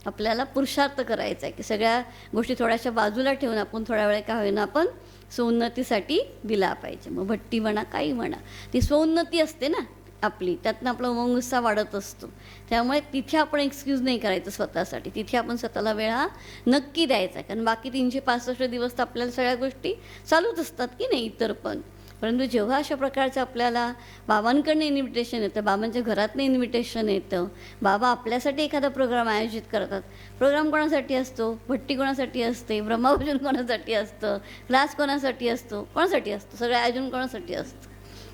आपल्याला पुरुषार्थ करायचा आहे की सगळ्या गोष्टी थोड्याशा बाजूला ठेवून आपण थोड्या वेळ का होईना आपण स्वोन्नतीसाठी दिला पाहिजे. मग भट्टी म्हणा, काही म्हणा, ती स्वोन्नती असते ना आपली, त्यातनं आपला उमंग उत्साह वाढत असतो. त्यामुळे तिथे आपण एक्सक्यूज नाही करायचं स्वतःसाठी. तिथे आपण स्वतःला वेळ हा नक्की द्यायचा आहे, कारण बाकी 365 दिवस तर आपल्याला सगळ्या गोष्टी चालूच असतात की नाही इतर पण. परंतु जेव्हा अशा प्रकारचं आपल्याला बाबांकडनं इन्व्हिटेशन येतं, बाबांच्या घरातनं इन्व्हिटेशन येतं, बाबा आपल्यासाठी एखादा प्रोग्राम आयोजित करतात. प्रोग्राम कोणासाठी असतो? भट्टी कोणासाठी असते? ब्रह्मभजन कोणासाठी असतं? क्लास कोणासाठी असतो? कोणासाठी असतं? सगळं आयोजन कोणासाठी असतं?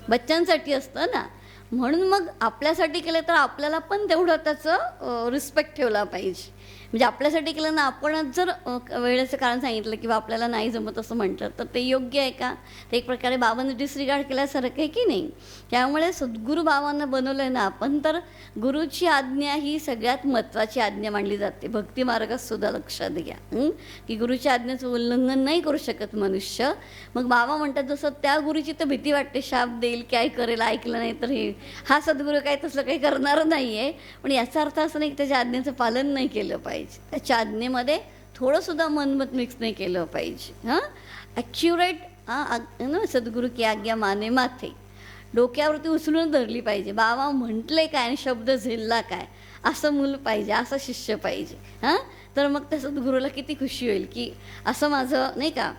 बच्चांसाठी असतं ना. म्हणून मग आपल्यासाठी केलं तर आपल्याला पण तेवढं त्याचं रिस्पेक्ट ठेवला पाहिजे. म्हणजे आपल्यासाठी केलं ना, आपणच जर वेळेचं कारण सांगितलं किंवा आपल्याला नाही जमत असं म्हटलं तर ते योग्य आहे का? ते एक प्रकारे बाबांनी डिसरिगार्ड केल्यासारखं आहे की नाही. त्यामुळे सद्गुरू बाबांना बनवलं आहे ना आपण, तर गुरुची आज्ञा ही सगळ्यात महत्त्वाची आज्ञा मानली जाते. भक्ती मार्गात सुद्धा लक्षात घ्या की गुरुच्या आज्ञेचं उल्लंघन नाही करू शकत मनुष्य. मग बाबा म्हणतात जसं त्या गुरुची तर भीती वाटते, शाप देईल, काय करेल, ऐकलं नाही तर हे. हा सद्गुरू काय तसलं काही करणार नाही आहे. पण याचा अर्थ असं नाही की त्याच्या आज्ञेचं पालन नाही केलं पाहिजे. त्याच्या आज्ञेमध्ये थोडंसुद्धा मनमत मिक्स नाही केलं पाहिजे. ॲक्युरेट सद्गुरू की आज्ञा माने माथे, डोक्यावरती उचलून धरली पाहिजे. बाबा म्हटले काय आणि शब्द झेलला काय, असं मूल पाहिजे, असं शिष्य पाहिजे. तर मग त्या सद्गुरूला किती खुशी होईल की असं माझं नाही का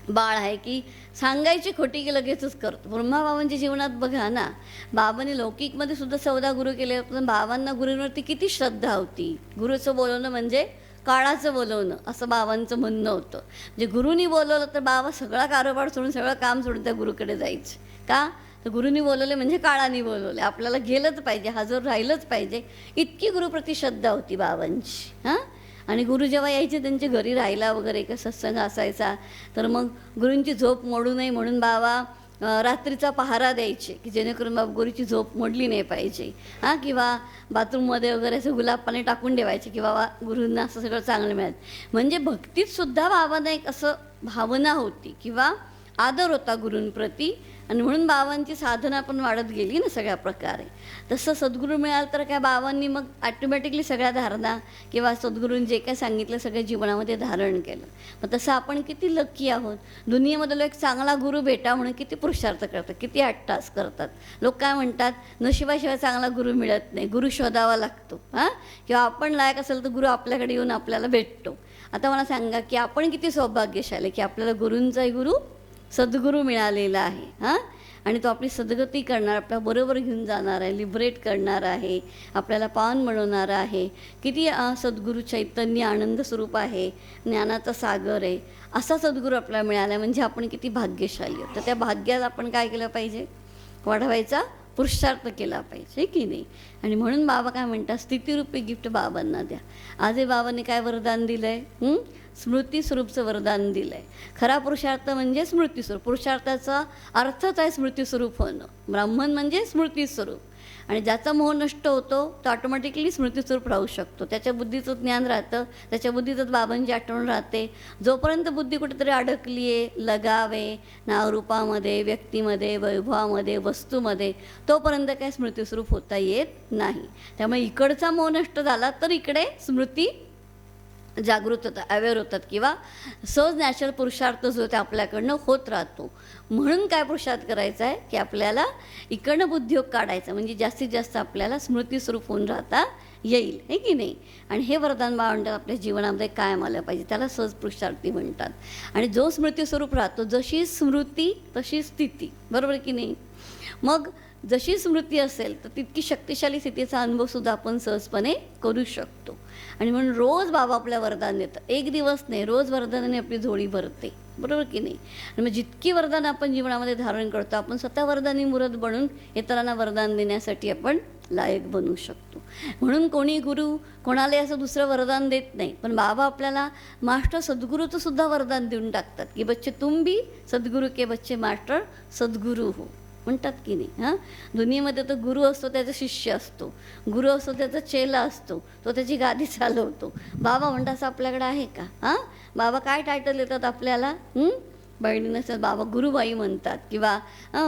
बाळ आहे की सांगायची खोटी की लगेचच करतो. ब्रह्माबाबांच्या जीवनात बघा ना, बाबांनी लौकिकमध्ये सुद्धा 14 गुरु केले, पण बाबांना गुरूंवरती किती श्रद्धा होती. गुरुचं बोलवणं म्हणजे काळाचं बोलवणं असं बाबांचं म्हणणं होतं. म्हणजे गुरुनी बोलवलं तर बाबा सगळा कारोबार सोडून, सगळं काम सोडून त्या गुरुकडे जायचे. का? तर गुरुनी बोलवले म्हणजे काळाने बोलवले, आपल्याला गेलंच पाहिजे, हजर राहिलंच पाहिजे, इतकी गुरुप्रती श्रद्धा होती बाबांची. आणि गुरु जेव्हा यायचे त्यांच्या घरी राहायला वगैरे, का सत्संग असायचा तर मग गुरूंची झोप मोडू नये म्हणून बाबा रात्रीचा पहारा द्यायचे की जेणेकरून बाबा गुरुची झोप मोडली नाही पाहिजे. किंवा बाथरूममध्ये वगैरे असं गुलाब पाणी टाकून ठेवायचे की बाबा गुरूंना असं सगळं चांगलं मिळत. म्हणजे भक्तीतसुद्धा बाबांना एक असं भावना होती किंवा आदर होता गुरूंप्रती. आणि म्हणून बाबांची साधना पण वाढत गेली ना सगळ्या प्रकारे. तसं सद्गुरू मिळालं तर काय बाबांनी मग ॲटोमॅटिकली सगळ्या धारणा किंवा सद्गुरूंनी जे काय सांगितलं सगळ्या जीवनामध्ये धारण केलं. मग तसं आपण किती लक्की आहोत. दुनियेमधला एक चांगला गुरु भेटा म्हणून किती पुरुषार्थ करतात, किती अट्टास करतात. लोक काय म्हणतात, नशिबाशिवाय चांगला गुरु मिळत नाही, गुरु शोधावा लागतो. किंवा आपण लायक असेल तर गुरु आपल्याकडे येऊन आपल्याला भेटतो. आता मला सांगा की आपण किती सौभाग्यशाली की आपल्याला गुरूंचाही गुरु सद्गुरू मिळालेला आहे. आणि तो आपली सद्गती करणार, आपल्या बरोबर घेऊन जाणार आहे, लिबरेट करणार आहे, आपल्याला पावन बनवणार आहे. किती सद्गुरू चैतन्य आनंद स्वरूप आहे, ज्ञानाचा सागर आहे. असा सद्गुरू आपल्याला मिळाला म्हणजे आपण किती भाग्यशाली आहोत. तर त्या भाग्याला आपण काय केलं पाहिजे, वाढवायचा पुरुषार्थ केला पाहिजे की नाही. आणि म्हणून बाबा काय म्हणतात, स्थितिरूपी गिफ्ट बाबांना द्या. आजही बाबांनी काय वरदान दिलं आहे, स्मृतिस्वरूपचं वरदान दिलं आहे. खरा पुरुषार्थ म्हणजे स्मृतिस्वरूप. पुरुषार्थाचा अर्थच आहे स्मृतिस्वरूप होणं. ब्राह्मण म्हणजे स्मृतिस्वरूप. आणि ज्याचा मोह नष्ट होतो तो ऑटोमॅटिकली स्मृतिस्वरूप राहू शकतो. त्याच्या बुद्धीचं ज्ञान राहतं, त्याच्या बुद्धीतच बाबांची आठवण राहते. जोपर्यंत बुद्धी कुठेतरी अडकली आहे, लगावे नावरूपामध्ये, व्यक्तीमध्ये, वैभवामध्ये, वस्तूमध्ये, तोपर्यंत काय स्मृतिस्वरूप होता येत नाही. त्यामुळे इकडचा मोह नष्ट झाला तर इकडे स्मृती जागृत होतात, अवेअर होतात किंवा सहज नॅचरल पुरुषार्थ जो ते आपल्याकडनं होत राहतो. म्हणून काय पुरुषार्थ करायचा आहे की आपल्याला इकडनं बुद्धियोग काढायचा, म्हणजे जास्तीत जास्त आपल्याला स्मृतीस्वरूप होऊन राहता येईल, हे की नाही. आणि हे वरदान म्हणतात आपल्या जीवनामध्ये कायम आलं पाहिजे, त्याला सहज पुरुषार्थी म्हणतात. आणि जो स्मृतीस्वरूप राहतो, जशी स्मृती तशी स्थिती, बरोबर की नाही. मग जशी स्मृती असेल तर तितकी शक्तिशाली स्थितीचा अनुभवसुद्धा आपण सहजपणे करू शकतो. आणि म्हणून रोज बाबा आपल्या वरदान देतात, एक दिवस नाही, रोज वरदानाने आपली झोळी भरते, बरोबर की नाही. आणि मग जितकी वरदान आपण जीवनामध्ये धारण करतो, आपण स्वतः वरदानी मूर्त बनून इतरांना वरदान देण्यासाठी आपण लायक बनू शकतो. म्हणून कोणी गुरु कोणाला असं दुसरं वरदान देत नाही, पण बाबा आपल्याला मास्टर सद्गुरूचं सुद्धा वरदान देऊन टाकतात की बच्चे तुम भी सद्गुरू के बच्चे मास्टर सद्गुरू हो, म्हणतात की नाही. हां, दुनियेमध्ये तर गुरु असतो त्याचा शिष्य असतो, गुरु असतो त्याचा चेला असतो, तो त्याची गादी चालवतो. बाबा म्हणतात असं आपल्याकडे आहे का? हां, बाबा काय टायटल देतात आपल्याला? बहिणीनं बाबा गुरुबाई म्हणतात, किंवा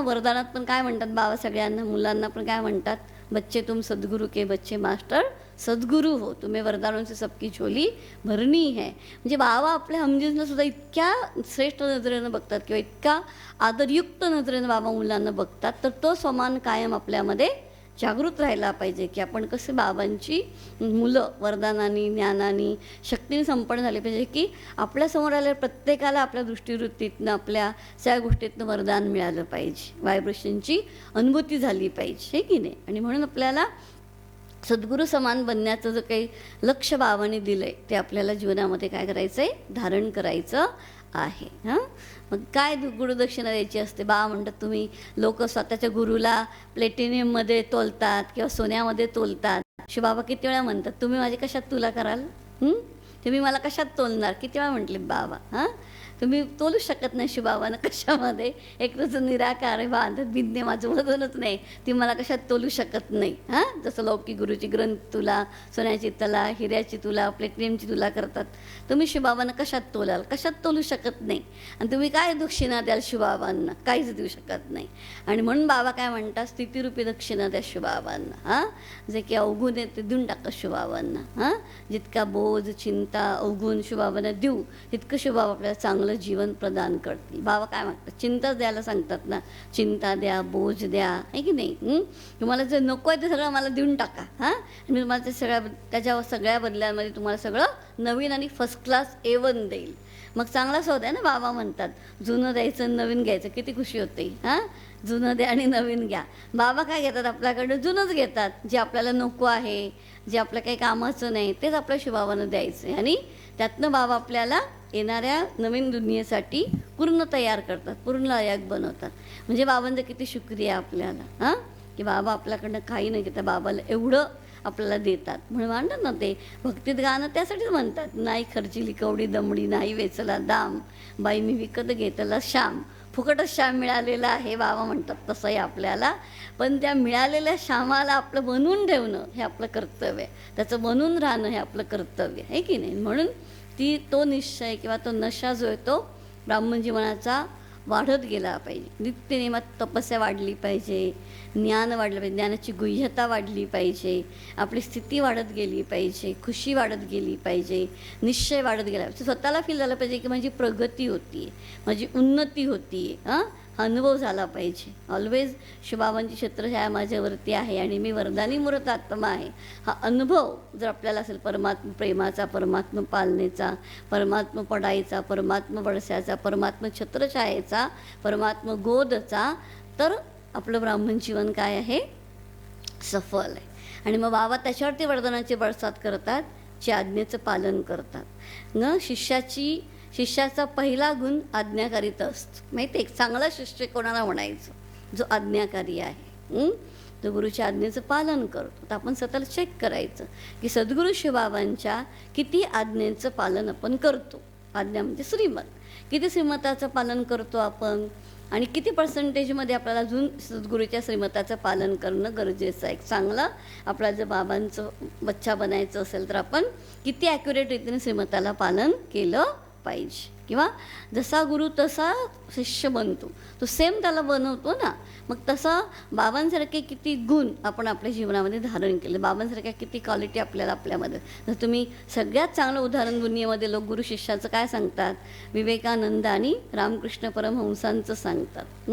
वरदानात पण काय म्हणतात बाबा सगळ्यांना, मुलांना पण काय म्हणतात, बच्चे तुम सद्गुरू के बच्चे मास्टर सद्गुरू हो, तुम्ही वरदानों से सबकी झोली भरणी है. म्हणजे बाबा आपल्या हमजींना सुद्धा इतक्या श्रेष्ठ नजरेनं बघतात किंवा इतका आदरयुक्त नजरेनं बाबा मुलांना बघतात. तर तो समान कायम आपल्यामध्ये जागृत राहायला पाहिजे की आपण कसे बाबांची मुलं वरदानानी ज्ञानानी शक्तीने संपन्न झाले पाहिजे, की आपल्यासमोर आलेल्या प्रत्येकाला आपल्या दृष्टिवृत्तीतनं आपल्या सगळ्या गोष्टीतनं वरदान मिळालं पाहिजे, व्हायब्रेशनची अनुभूती झाली पाहिजे, हे की नाही. आणि म्हणून आपल्याला सद्गुरू समान बनण्याचं जो काही लक्ष बाबाने दिलं आहे ते आपल्याला जीवनामध्ये काय करायचं आहे, धारण करायचं आहे. हां, मग काय गुरुदक्षिणा द्यायची असते? बाबा म्हणतात तुम्ही लोक स्वतःच्या गुरुला प्लेटिनियममध्ये तोलतात किंवा सोन्यामध्ये तोलतात. शिवबाबा किती वेळा म्हणतात तुम्ही माझे कशात तुला कराल, तुम्ही मला कशात तोलणार, किती वेळा म्हटले बाबा. हां, तुम्ही तोलू शकत नाही शिवबाबांना कशामध्ये, एक तुझं निराकार आहे बा, विज्ञे माझं वजनच नाही, ती मला कशात तोलू शकत नाही. हां, जसं लौकिक गुरुची ग्रंथ तुला, सोन्याची तला, हिऱ्याची तुला, प्लेटिनियमची तुला करतात, तुम्ही शिवबाबांना कशात तोलाल, कशात तोलू शकत नाही. आणि तुम्ही काय दक्षिणा द्याल शिवबाबांना, काहीच देऊ शकत नाही. आणि म्हणून बाबा काय म्हणतात, स्थितिरूपी दक्षिणा द्या शिवबाबांना. हां, जे की अवगुण आहे ते देऊन टाका शिवबाबांना. हां, जितका बोध चिंता अवगुण शिवबाबांना देऊ तितकं शिवबाबा आपल्याला चांगलं जीवन प्रदान करतील. बाबा काय म्हणतात, चिंताच द्यायला सांगतात ना, चिंता द्या, बोज द्या, आहे की नाही. तुम्हाला जे नको आहे ते सगळं मला देऊन टाका. हां, मी तुम्हाला ते त्याच्या सगळ्या बदल्यांमध्ये तुम्हाला सगळं नवीन आणि फर्स्ट क्लास A1 देईल. मग चांगलाच होत आहे ना. बाबा म्हणतात जुनं द्यायचं नवीन घ्यायचं, किती खुशी होते. हां, जुनं द्या आणि नवीन घ्या. बाबा काय घेतात आपल्याकडं, जुनंच घेतात, जे आपल्याला नको आहे, जे आपल्या काही कामाचं नाही तेच आपल्या शिवबाबांना द्यायचं आहे. आणि त्यातनं बाबा आपल्याला येणाऱ्या नवीन दुनियेसाठी पूर्ण तयार करतात, पूर्ण लायक बनवतात. म्हणजे बाबांचं किती शुक्रिया आपल्याला. हां, की बाबा आपल्याकडनं काही नाही घेतात, बाबाला एवढं आपल्याला देतात. म्हणून म्हणतात ना ते भक्तीत गाणं त्यासाठीच म्हणतात, नाही खर्चिली कवडी दमडी, नाही वेचला दाम, बाई मी विकत घेतला श्याम, फुकटच श्याम मिळालेला आहे. बाबा म्हणतात तसं आहे आपल्याला, पण त्या मिळालेल्या श्यामाला आपलं बनवून ठेवणं हे आपलं कर्तव्य आहे, त्याचं बनून राहणं हे आपलं कर्तव्य आहे की नाही. म्हणून तो निश्चय किंवा तो नशा जो आहे तो ब्राह्मण जीवनाचा वाढत गेला पाहिजे. नित्यनेमात तपस्या वाढली पाहिजे, ज्ञान वाढलं पाहिजे, ज्ञानाची गुह्यता वाढली पाहिजे, आपली स्थिती वाढत गेली पाहिजे, खुशी वाढत गेली पाहिजे, निश्चय वाढत गेला पाहिजे. स्वतःला फील झालं पाहिजे की माझी प्रगती होती आहे, माझी उन्नती होती आहे. हां, अनुभव झाला पाहिजे. ऑलवेज शिवबाबांची छत्रछाया माझ्यावरती आहे आणि मी वरदानी मूर्त आत्मा आहे. हा अनुभव जर आपल्याला असेल परमात्मा प्रेमाचा, परमात्मा पालनेचा, परमात्मा पडायचा, परमात्मा बडस्याचा, परमात्मा छत्रछायेचा, परमात्मा गोदचा, तर आपलं ब्राह्मण जीवन काय आहे, सफल आहे. आणि मग बाबा त्याच्यावरती वरदानाचे बळसात करतात, जे आज्ञेचं पालन करतात. शिष्याचा पहिला गुण आज्ञाकारिता असतो. माहिती एक चांगला शिष्य कोणाला म्हणायचं, जो आज्ञाकारी आहे, जो गुरुच्या आज्ञेचं पालन करतो. तर आपण स्वतःला चेक करायचं की सद्गुरू शिवबाबांच्या किती आज्ञेचं पालन आपण करतो. आज्ञा म्हणजे श्रीमत, किती श्रीमताचं पालन करतो आपण, आणि किती पर्सेंटेजमध्ये आपल्याला अजून सद्गुरूच्या श्रीमताचं पालन करणं गरजेचं आहे. चांगलं आपल्याला जर बाबांचं बच्चा बनायचं असेल तर आपण किती ॲक्युरेट रीतीने श्रीमताला पालन केलं पाहिजे. किंवा जसा गुरु तसा शिष्य बनतो, तो सेम त्याला बनवतो ना. मग तसं बाबांसारखे किती गुण आपण आपल्या जीवनामध्ये धारण केले, बाबांसारख्या किती क्वालिटी आपल्यामध्ये. जर तुम्ही सगळ्यात चांगलं उदाहरण दुनियेमध्ये लोक गुरु शिष्याचं काय सांगतात, विवेकानंद आणि रामकृष्ण परमहंसांचं सांगतात.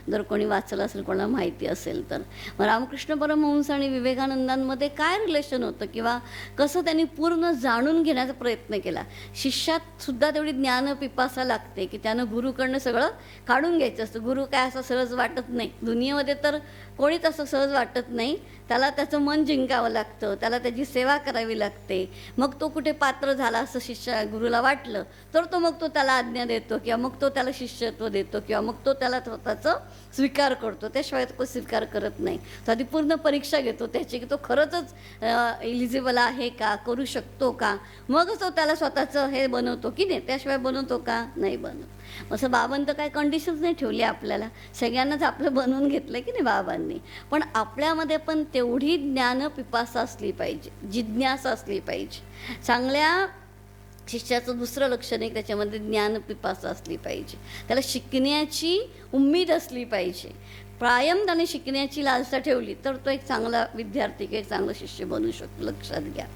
जर कोणी वाचलं असेल, कोणाला माहिती असेल तर. मग रामकृष्ण परमहंस आणि विवेकानंदांमध्ये काय रिलेशन होतं किंवा कसं त्यांनी पूर्ण जाणून घेण्याचा प्रयत्न केला. शिष्यात सुद्धा तेवढी ज्ञानपिपासा लागते की त्यानं गुरुकडनं सगळं काढून घ्यायचं असतं. गुरु काय असं सहज वाटत नाही, दुनियेमध्ये तर कोणीच असं सहज वाटत नाही. त्याला त्याचं मन जिंकावं लागतं, त्याला त्याची सेवा करावी लागते. मग तो कुठे पात्र झाला असं शिष्य गुरुला वाटलं तर मग तो त्याला आज्ञा देतो किंवा मग तो त्याला शिष्यत्व देतो किंवा मग तो त्याला स्वतःचं स्वीकार करतो. त्याशिवाय तो स्वीकार करत नाही. तो आधी पूर्ण परीक्षा घेतो त्याची की तो खरंच एलिजिबल आहे का, करू शकतो का, मगच तो त्याला स्वतःचं हे बनवतो की नाही. त्याशिवाय बनवतो का, नाही बनवतो. असं बाबांनी तर काय कंडिशन्स नाही ठेवली आपल्याला, सगळ्यांनाच आपलं बनवून घेतलं की नाही बाबांनी. पण आपल्यामध्ये पण तेवढी ज्ञानपिपासा असली पाहिजे, जिज्ञासा असली पाहिजे. चांगल्या शिष्याचं दुसरं लक्षण आहे, त्याच्यामध्ये ज्ञानपिपासा असली पाहिजे. त्याला शिकण्याची उम्मीद असली पाहिजे. कायम त्याने शिकण्याची लालसा ठेवली तर तो एक चांगला विद्यार्थी किंवा एक चांगला शिष्य बनू शकतो, लक्षात घ्या.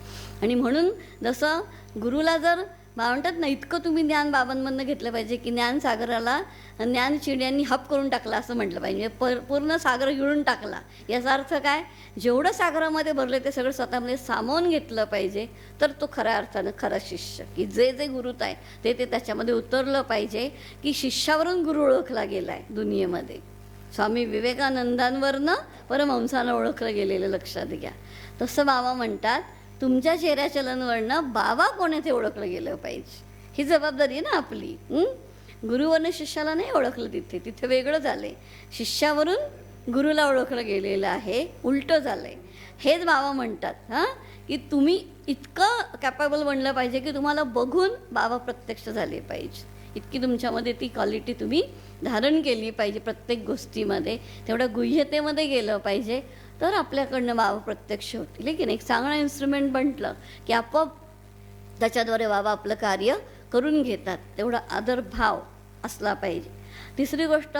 आणि म्हणून जसं गुरुला जर म्हणतात ना, इतकं तुम्ही ज्ञान बाबांमधनं घेतलं पाहिजे की ज्ञानसागराला ज्ञान चिड्यांनी हप करून टाकला असं म्हटलं पाहिजे. पूर्ण सागर गिळून टाकला. याचा अर्थ काय, जेवढं सागरामध्ये भरलं ते सगळं स्वतःमध्ये सामावून घेतलं पाहिजे तर तो खऱ्या अर्थानं खरा शिष्य. की जे जे गुरुत आहे ते त्याच्यामध्ये उतरलं पाहिजे. की शिष्यावरून गुरु ओळखला गेला आहे दुनियेमध्ये. स्वामी विवेकानंदांवरनं परमहंसानं ओळखलं गेलेलं, लक्षात घ्या. तसं बाबा म्हणतात तुमच्या चेहऱ्या चलनवरनं बाबा कोण आहे ते ओळखलं गेलं पाहिजे. ही जबाबदारी आहे ना आपली. गुरुवरनं शिष्याला नाही ओळखलं, तिथे वेगळं झालं आहे. शिष्यावरून गुरुला ओळखलं गेलेलं आहे, उलटं झालं आहे. हेच बाबा म्हणतात की तुम्ही इतकं कॅपेबल बनलं पाहिजे की तुम्हाला बघून बाबा प्रत्यक्ष झाले पाहिजे. इतकी तुमच्यामध्ये ती क्वालिटी तुम्ही धारण केली पाहिजे. प्रत्येक गोष्टीमध्ये तेवढ्या गुह्यतेमध्ये गेलं पाहिजे तर आपल्याकडनं बाबा प्रत्यक्ष होतील. लेकिन एक चांगला इन्स्ट्रुमेंट म्हटलं की आपोआप त्याच्याद्वारे बाबा आपलं कार्य करून घेतात. तेवढा आदरभाव असला पाहिजे. तिसरी गोष्ट,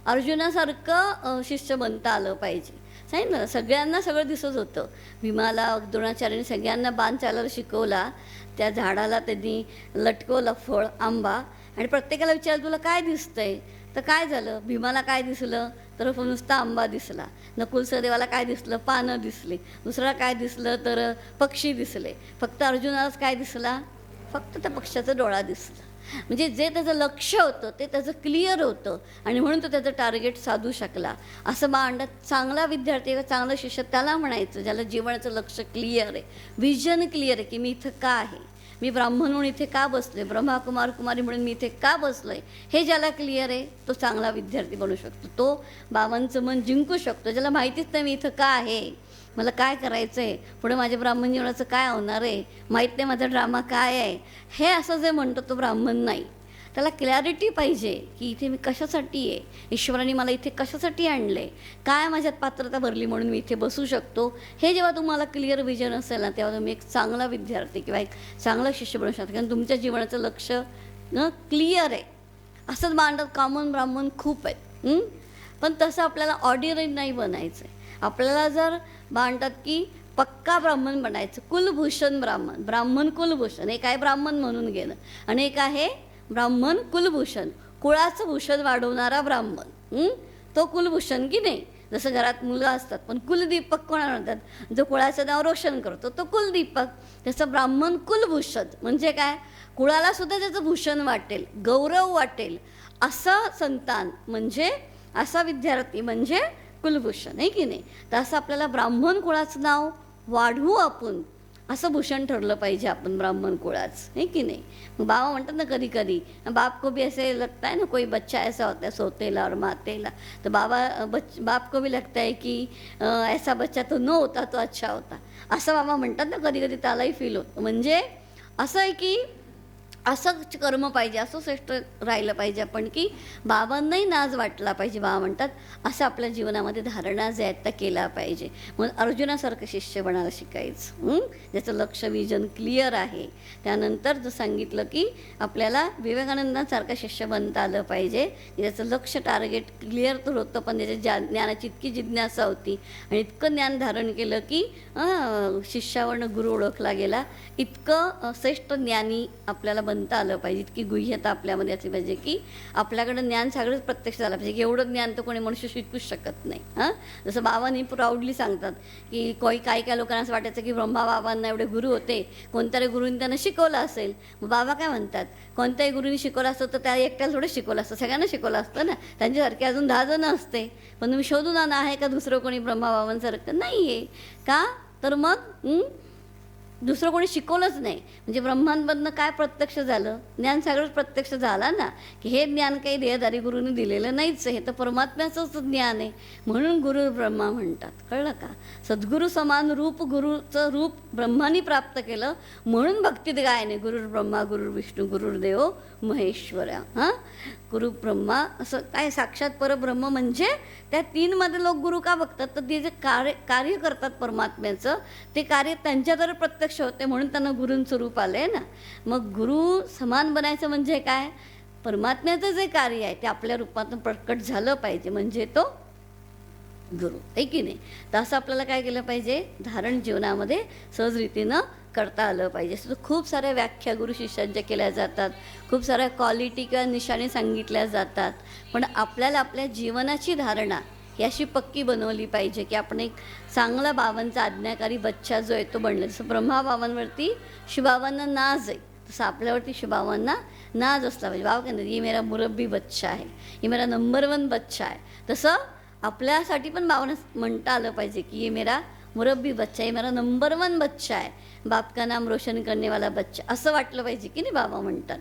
अर्जुनासारखं शिष्य बनता आलं पाहिजे. सांगितलं सगळ्यांना सगळं दिसत होतं. भीमाला द्रोणाचार्याने सगळ्यांना बाण चालायला शिकवला. त्या झाडाला त्यांनी लटकवलं फळ आंबा आणि प्रत्येकाला विचारलं तुला काय दिसतंय, तर काय झालं, भीमाला काय दिसलं तर नुसता आंबा दिसला. नकुल सहदेवाला काय दिसलं, पानं दिसली. दुसरा काय दिसलं तर पक्षी दिसले. फक्त अर्जुनालाच काय दिसला, फक्त त्या पक्षाचा डोळा दिसला. म्हणजे जे त्याचं लक्ष होतं ते त्याचं क्लिअर होतं आणि म्हणून तो त्याचं टार्गेट साधू शकला. असं मांडत चांगला विद्यार्थी किंवा चांगलं शिष्य त्याला म्हणायचं ज्याला जीवनाचं लक्ष क्लिअर आहे, विजन क्लिअर आहे की मी इथं का आहे, मी ब्राह्मण म्हणून इथे का बसले, ब्रह्माकुमार कुमारी म्हणून मी इथे का बसलोय, हे ज्याला क्लिअर आहे तो चांगला विद्यार्थी बनू शकतो. तो बाबांचं मन जिंकू शकतो. ज्याला माहितीच नाही मी इथं का आहे, मला काय करायचं आहे, पुढे माझ्या ब्राह्मण जीवनाचं काय होणार आहे, माहीत नाही माझा ड्रामा काय आहे, हे असं जे म्हणतो तो ब्राह्मण नाही. त्याला क्लॅरिटी पाहिजे की इथे मी कशासाठी आहे, ईश्वराने मला इथे कशासाठी आणले, काय माझ्यात पात्रता भरली म्हणून मी इथे बसू शकतो. हे जेव्हा तुम्हाला क्लिअर विजन असेल ना तेव्हा तुम्ही एक चांगला विद्यार्थी किंवा एक चांगला शिष्य बनू शकता. कारण तुमच्या जीवनाचं लक्ष क्लिअर आहे. असंच मांडत कॉमन ब्राह्मण खूप आहेत. पण तसं आपल्याला ऑर्डिनरी नाही बनायचं आहे. आपल्याला जर मांडतात की पक्का ब्राह्मण बनायचं, कुलभूषण ब्राह्मण, ब्राह्मण कुलभूषण. एक आहे ब्राह्मण म्हणून घेणं आणि एक आहे ब्राह्मण कुलभूषण, कुळाचं भूषण वाढवणारा ब्राह्मण. तो कुलभूषण की नाही. जसं घरात मुलं असतात पण कुलदीपक कोणाला म्हणतात, जो कुळाचं नाव रोशन करतो तो कुलदीपक. तसं ब्राह्मण कुलभूषण म्हणजे काय, कुळाला सुद्धा त्याचं भूषण वाटेल, गौरव वाटेल असं संतान म्हणजे, असा विद्यार्थी म्हणजे कुलभूषण आहे की नाही. तर असं आपल्याला ब्राह्मण कुळाचं नाव वाढवू आपण, असं भूषण ठरलं पाहिजे आपण ब्राह्मण कुळाचं, आहे की नाही. मग बाबा म्हणतात ना कधी कधी बाप को भी ऐसे लगता है ना कोई बच्चा ऐसा होता है सोतेला और मातेला, तर बाप को भी लगता है की ऐसा बच्चा तो न होता तो अच्छा होता, असं बाबा म्हणतात ना कधी कधी. त्यालाही फील होतं. म्हणजे असं आहे की असंच कर्म पाहिजे, असं श्रेष्ठ राहिलं पाहिजे आपण, की बाबांनाही नाज वाटला पाहिजे. बाबा म्हणतात असं आपल्या जीवनामध्ये धारणा जे आहेत त्या केला पाहिजे. म्हणून अर्जुनासारखं शिष्य बनायला शिकायचं, ज्याचं लक्ष विजन क्लिअर आहे. त्यानंतर जर सांगितलं की आपल्याला विवेकानंदांसारखं शिष्य बनता आलं पाहिजे, की ज्याचं लक्ष टार्गेट क्लिअर तर होतं, पण त्याच्या ज्ञानाची इतकी जिज्ञासा होती आणि इतकं ज्ञान धारण केलं की शिष्यावरनं गुरु ओळखला गेला. इतकं श्रेष्ठ ज्ञानी आपल्याला बनता आलं पाहिजे, इतकी गुह्यता आपल्यामध्ये असली पाहिजे की आपल्याकडं ज्ञान सगळंच प्रत्यक्ष झालं पाहिजे, की एवढं ज्ञान तर कोणी मनुष्य शिकूच शकत नाही. जसं बाबांनी प्राऊडली सांगतात की काही लोकांना असं वाटायचं की ब्रह्मा बाबांना एवढे गुरु होते, कोणत्याही गुरुंनी त्यांना शिकवलं असेल. मग बाबा काय म्हणतात, कोणत्याही गुरुंनी शिकवलं असतं तर त्या एकट्याला थोडं शिकवलं असतं, सगळ्यांना शिकवलं असतं ना. त्यांच्यासारखे अजून 10 जण असते, पण तुम्ही शोधून आणा आहे का दुसरं कोणी ब्रह्मा बाबांसारखं? नाही आहे. का तर मग दुसरं कोणी शिकवलंच नाही. म्हणजे ब्रह्मांमधनं काय प्रत्यक्ष झालं? ज्ञान सगळंच प्रत्यक्ष झालं ना, की हे ज्ञान काही देहधारी गुरुने दिलेलं नाहीच, हे तर परमात्म्याचंच ज्ञान आहे. म्हणून गुरु ब्रह्मा म्हणतात, कळलं का? सद्गुरू समान रूप गुरुचं रूप ब्रह्मानी प्राप्त केलं, म्हणून भक्तीत गायने गुरुर् ब्रह्मा गुरुर् विष्णू गुरुर्देव महेश्वरा. गुरु ब्रह्मा असं काय साक्षात परब्रह्म म्हणजे त्या 3मध्ये लोक गुरु का बघतात? तर ते जे कार्य करतात परमात्म्याचं, ते कार्य त्यांच्याद्वारे प्रत्यक्ष होते, म्हणून त्यांना गुरूंचं रूप आलं आहे ना. मग गुरु समान बनायचं म्हणजे काय? परमात्म्याचं जे कार्य आहे ते आपल्या रूपातून प्रकट झालं पाहिजे, म्हणजे तो गुरु आहे की नाही. तर असं आपल्याला काय केलं पाहिजे? धारण जीवनामध्ये सहज रीतीनं करता आलं पाहिजे. असं खूप साऱ्या व्याख्या गुरु शिष्यांच्या केल्या जातात, खूप साऱ्या क्वालिटी किंवा निशाणे सांगितल्या जातात, पण आपल्याला आपल्या जीवनाची धारणा ही अशी पक्की बनवली पाहिजे की आपण एक चांगला बाबांचा आज्ञाकारी बच्चा जो आहे तो बनला. जसं ब्रह्मा बाबांवरती शिवबाबांना नाज आहे, तसं आपल्यावरती शिवबाबांना नाज असला पाहिजे. बाबा काय ये मेरा मुरब्बी बच्चा आहे, ये मेरा नंबर 1 बच्चा आहे. तसं आपल्यासाठी पण बाबांना म्हणता आलं पाहिजे की ये मेरा मुरब्बी बच्चा, ये मेरा नंबर 1 बच्चा आहे, बाप का नाम रोशन करनेवाला बच्चा, असं वाटलं पाहिजे की नाही बाबा म्हणतात.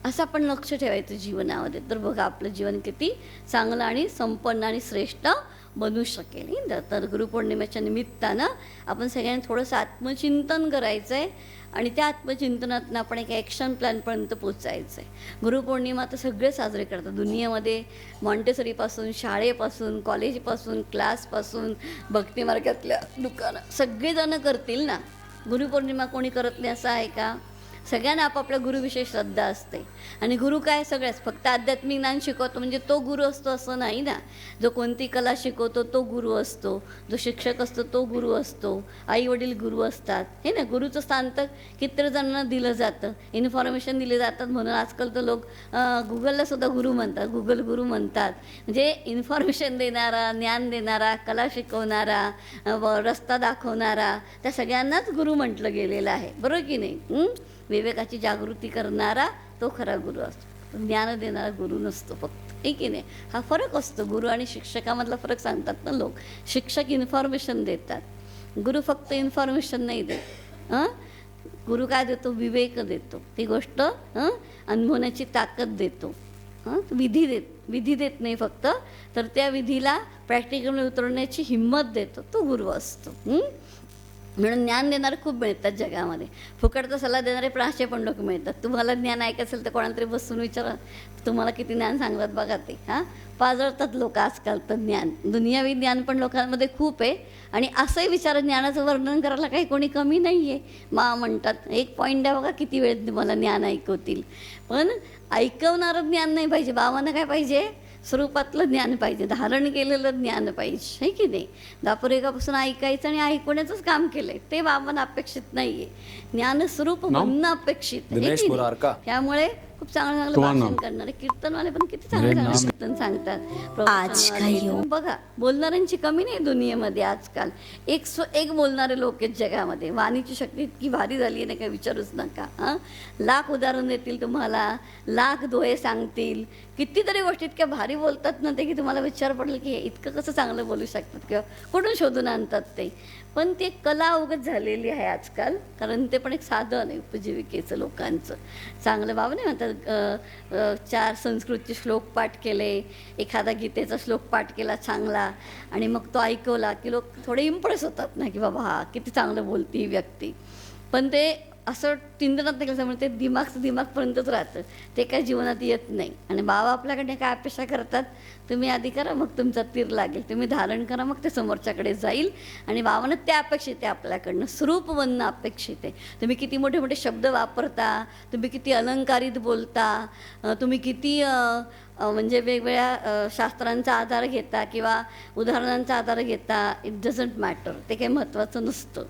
असं आपण लक्ष ठेवायचं जीवनामध्ये, तर बघा आपलं जीवन किती चांगलं आणि संपन्न आणि श्रेष्ठ बनू शकेल. तर गुरुपौर्णिमेच्या निमित्तानं आपण सगळ्यांनी थोडंसं आत्मचिंतन करायचं आहे आणि त्या आत्मचिंतनातनं आपण एक ॲक्शन प्लॅनपर्यंत पोचायचं आहे. गुरुपौर्णिमा तर सगळे साजरे करतात दुनियेमध्ये, मॉन्टेसरीपासून, शाळेपासून, कॉलेजपासून, क्लासपासून, भक्ती मार्गातल्या दुकानं सगळेजणं करतील ना. गुरुपौर्णिमा कोणी करत नाही असं आहे का? सगळ्यांना आपापल्या गुरुविषयी श्रद्धा असते. आणि गुरु काय? सगळ्याच फक्त आध्यात्मिक ज्ञान शिकवतो म्हणजे तो गुरु असतो असं नाही ना. जो कोणती कला शिकवतो तो गुरु असतो, जो शिक्षक असतो तो गुरु असतो, आई वडील गुरु असतात, हे ना. गुरुचं स्थान तर कितीतरी जणांना दिलं जातं, इन्फॉर्मेशन दिले जातात. म्हणून आजकाल तर लोक गुगलला सुद्धा गुरु म्हणतात, गुगल गुरु म्हणतात. म्हणजे इन्फॉर्मेशन देणारा, ज्ञान देणारा, कला शिकवणारा, रस्ता दाखवणारा, त्या सगळ्यांनाच गुरु म्हटलं गेलेलं आहे, बरोबर की नाही. विवेकाची जागृती करणारा तो खरा गुरु असतो, ज्ञान देणारा गुरु नसतो फक्त, आहे की नाही. हा फरक असतो. गुरु आणि शिक्षकामधला फरक सांगतात ना लोक. शिक्षक इन्फॉर्मेशन देतात, गुरु फक्त इन्फॉर्मेशन नाही देत. गुरु काय देतो? विवेक देतो, ती गोष्ट अनुभवण्याची ताकद देतो. विधी देत नाही फक्त, तर त्या विधीला प्रॅक्टिकल उतरवण्याची हिंमत देतो, तो गुरु असतो. म्हणून ज्ञान देणारे खूप मिळतात जगामध्ये, फुकटचा सल्ला देणारे प्राचे पण लोक मिळतात. तुम्हाला ज्ञान ऐकायचं असेल तर कोणाला तरी बसून विचारा, तुम्हाला किती ज्ञान सांगतात बघा ते. पाजळतात लोक आजकाल तर ज्ञान, दुनियावी ज्ञान पण लोकांमध्ये खूप आहे. आणि असंही विचार, ज्ञानाचं वर्णन करायला काही कोणी कमी नाही आहे. म्हणतात एक पॉईंट द्या बघा किती वेळ तुम्हाला ज्ञान ऐकवतील, पण ऐकवणारं ज्ञान नाही पाहिजे. बाबांना काय पाहिजे? स्वरूपातलं ज्ञान पाहिजे, धारण केलेलं ज्ञान पाहिजे, आहे की नाही. दापोरेगापासून ऐकायचं आणि ऐकवण्याचंच काम केलं आहे, ते बाबांना अपेक्षित नाही आहे. ज्ञानस्वरूप म्हणणं अपेक्षित आहे. त्यामुळे खूप चांगलं चांगलं भाषण करणारे कीर्तनवाले पण किती चांगलं कीर्तन सांगतात. बघा बोलणाऱ्यांची कमी नाही दुनियेमध्ये आजकाल. एक बोलणारे लोक आहेत जगामध्ये. वाणीची शक्ती इतकी भारी झाली आहे ना, काय विचारूच नका. लाख उदाहरण देतील तुम्हाला, लाख दोहे सांगतील, कितीतरी गोष्टी इतक्या भारी बोलतात ना ते, की तुम्हाला विचार पडलं की इतकं कसं चांगलं बोलू शकतात किंवा कुठून शोधून आणतात ते. पण ते कला अवगत झालेली आहे आजकाल, कारण ते पण एक साधन आहे उपजीविकेचं लोकांचं. चांगलं बाबा नाही म्हणतात 4 संस्कृतचे श्लोक पाठ केले, एखादा गीतेचा श्लोक पाठ केला चांगला, आणि मग तो ऐकवला की लोक थोडे इम्प्रेस होतात ना, की बाबा हा किती चांगलं बोलती ही व्यक्ती. पण ते असं तिंदनात नाही त्यामुळे ते दिमागपर्यंतच राहतं, ते काय जीवनात येत नाही. आणि बाबा आपल्याकडे काय अपेक्षा करतात, तुम्ही आधी करा मग तुमचा तीर लागेल, तुम्ही धारण करा मग ते समोरच्याकडे जाईल. आणि बाबांना ते अपेक्षित आहे आपल्याकडनं, स्वरूप बनणं अपेक्षित आहे. तुम्ही किती मोठे मोठे शब्द वापरता, तुम्ही किती अलंकारित बोलता, तुम्ही किती म्हणजे वेगवेगळ्या शास्त्रांचा आधार घेता किंवा उदाहरणांचा आधार घेता, इट डझंट मॅटर. ते काही महत्त्वाचं नसतं.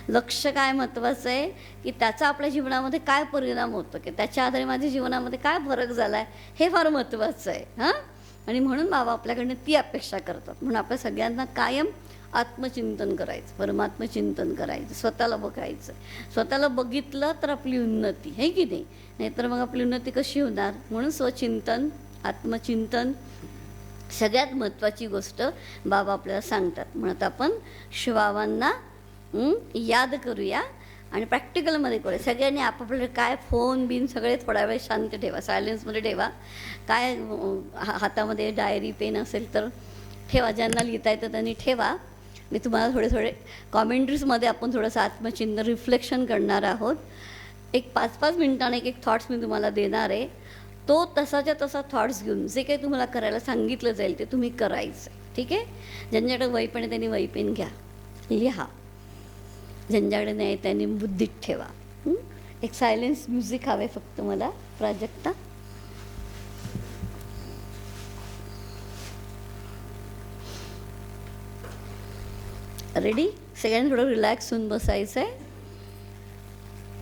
लक्ष काय महत्त्वाचं आहे की त्याचा आपल्या जीवनामध्ये काय परिणाम होतो, की त्याच्या आधारे माझ्या जीवनामध्ये काय फरक झाला आहे, हे फार महत्त्वाचं आहे. हां, आणि म्हणून बाबा आपल्याकडनं ती अपेक्षा करतात. म्हणून आपल्या सगळ्यांना कायम आत्मचिंतन करायचं, परमात्मचिंतन करायचं, स्वतःला बघायचं. स्वतःला बघितलं तर आपली उन्नती आहे की नाही, नाहीतर मग आपली उन्नती कशी होणार. म्हणून स्वचिंतन, आत्मचिंतन सगळ्यात महत्त्वाची गोष्ट बाबा आपल्याला सांगतात. म्हणत आपण शिवबाबांना याद करूया आणि प्रॅक्टिकलमध्ये करूया. सगळ्यांनी आपापले काय फोन बिन सगळे थोडा वेळ शांत ठेवा, सायलेन्समध्ये ठेवा. काय हातामध्ये डायरी पेन असेल तर ठेवा, ज्यांना लिहिता येतं त्यांनी ठेवा. मी तुम्हाला थोडे थोडे कॉमेंट्रीजमध्ये आपण थोडंसं आत्मचिंतन रिफ्लेक्शन करणार आहोत. एक 5-5 मिनिटांनी एक थॉट्स मी तुम्हाला देणार आहे. तो तसाच्या तसा थॉट्स घेऊन जे काही तुम्हाला करायला सांगितलं जाईल ते तुम्ही करायचं, ठीक आहे. ज्यांच्याकडे वही पण आहे त्यांनी वही पेन घ्या, लिहा. ज्यांच्याकडे नाही त्यांनी बुद्धीत ठेवा. एक सायलेन्स म्युझिक हवे फक्त मला प्राजक्ता. रेडी? सगळ्यांनी थोडं रिलॅक्स होऊन बसायचं आहे.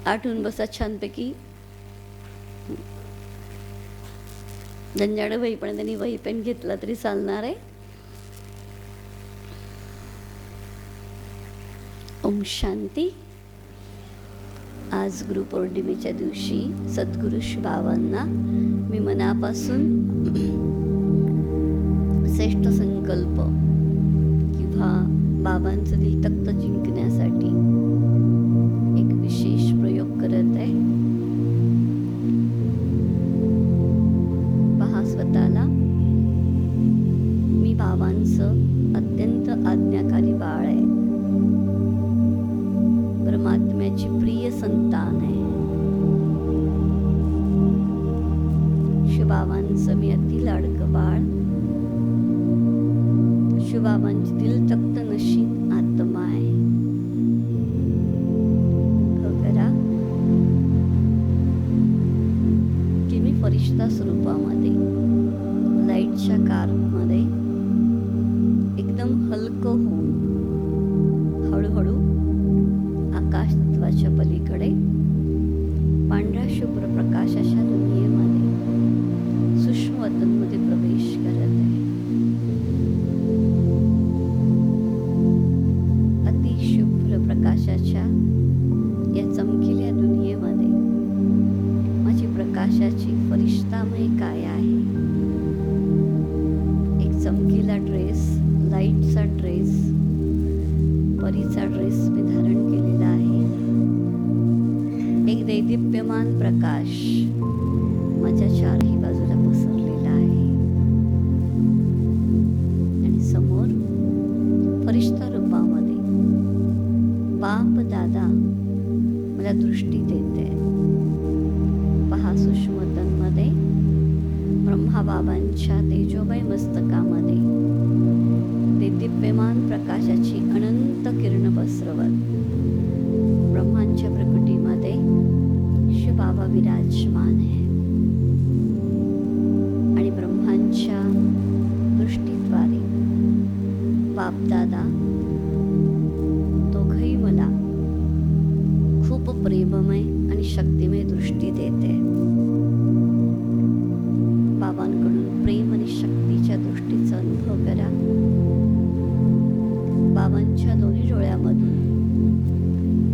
आठवून बसा छानपैकी. ज्यांच्याकडे वही पण त्यांनी वही पेन घेतला तरी चालणार आहे. ओम शांती. आज गुरुपौर्णिमेच्या दिवशी सद्गुरू शिवबाबांना मी मनापासून श्रेष्ठ संकल्प किंवा बाबांचं दिल तख्त जिंकण्यासाठी एक विशेष प्रयोग करत आहे. पहा स्वतःला, मी बाबांचं अत्यंत आज्ञाकारी बाळ आहे, परमात्म्याची प्रिय संतान आहे. शिवबाबांचं मी अति लाडकं बाळ, शिवबाबांची दिल तख्त नशीन आत्मा आहे. करा की मी फरिश्ता स्वरूपामध्ये लाईटच्या कारमध्ये एकदम हलकं होऊन हळूहळू आकाश तत्वाच्या पलीकडे पांढऱ्या शुभ्र प्रकाशाच्या दुनियेमध्ये सूक्ष्मवतनमध्ये प्रवेश करत आहे. अतिशुभ्र प्रकाशाच्या या चमकिल्या दुनियेमध्ये माझी प्रकाशाची फरिश्तामय काय आहे. एक चमकीला ड्रेस, लाईटचा ड्रेस, परीचा ड्रेस मी धारण केलेला आहे. एक दैदिप्यमान प्रकाश माझ्या चारही बाजूला पसरलेला आहे. आणि समोर फरिश्ता रूपामध्ये बाप दादा मला दृष्टी देते. पहा, सूक्ष्मतनमध्ये ब्रह्मा बाबांच्या तेजोमय मस्तकामध्ये ते दिव्यमान प्रकाशाची अनंत किरण पसरवत ब्रह्मांच्या प्रकृतीमध्ये शिवबाबा विराजमान आहे. आणि ब्रह्मांच्या दृष्टीद्वारे बापदादा दोघंही मला खूप प्रेममय आणि शक्तिमय दृष्टी देते. बाबांकडून प्रेम आणि शक्तीच्या दृष्टीचा अनुभव करा. बाबांच्या दोन्ही डोळ्यामधून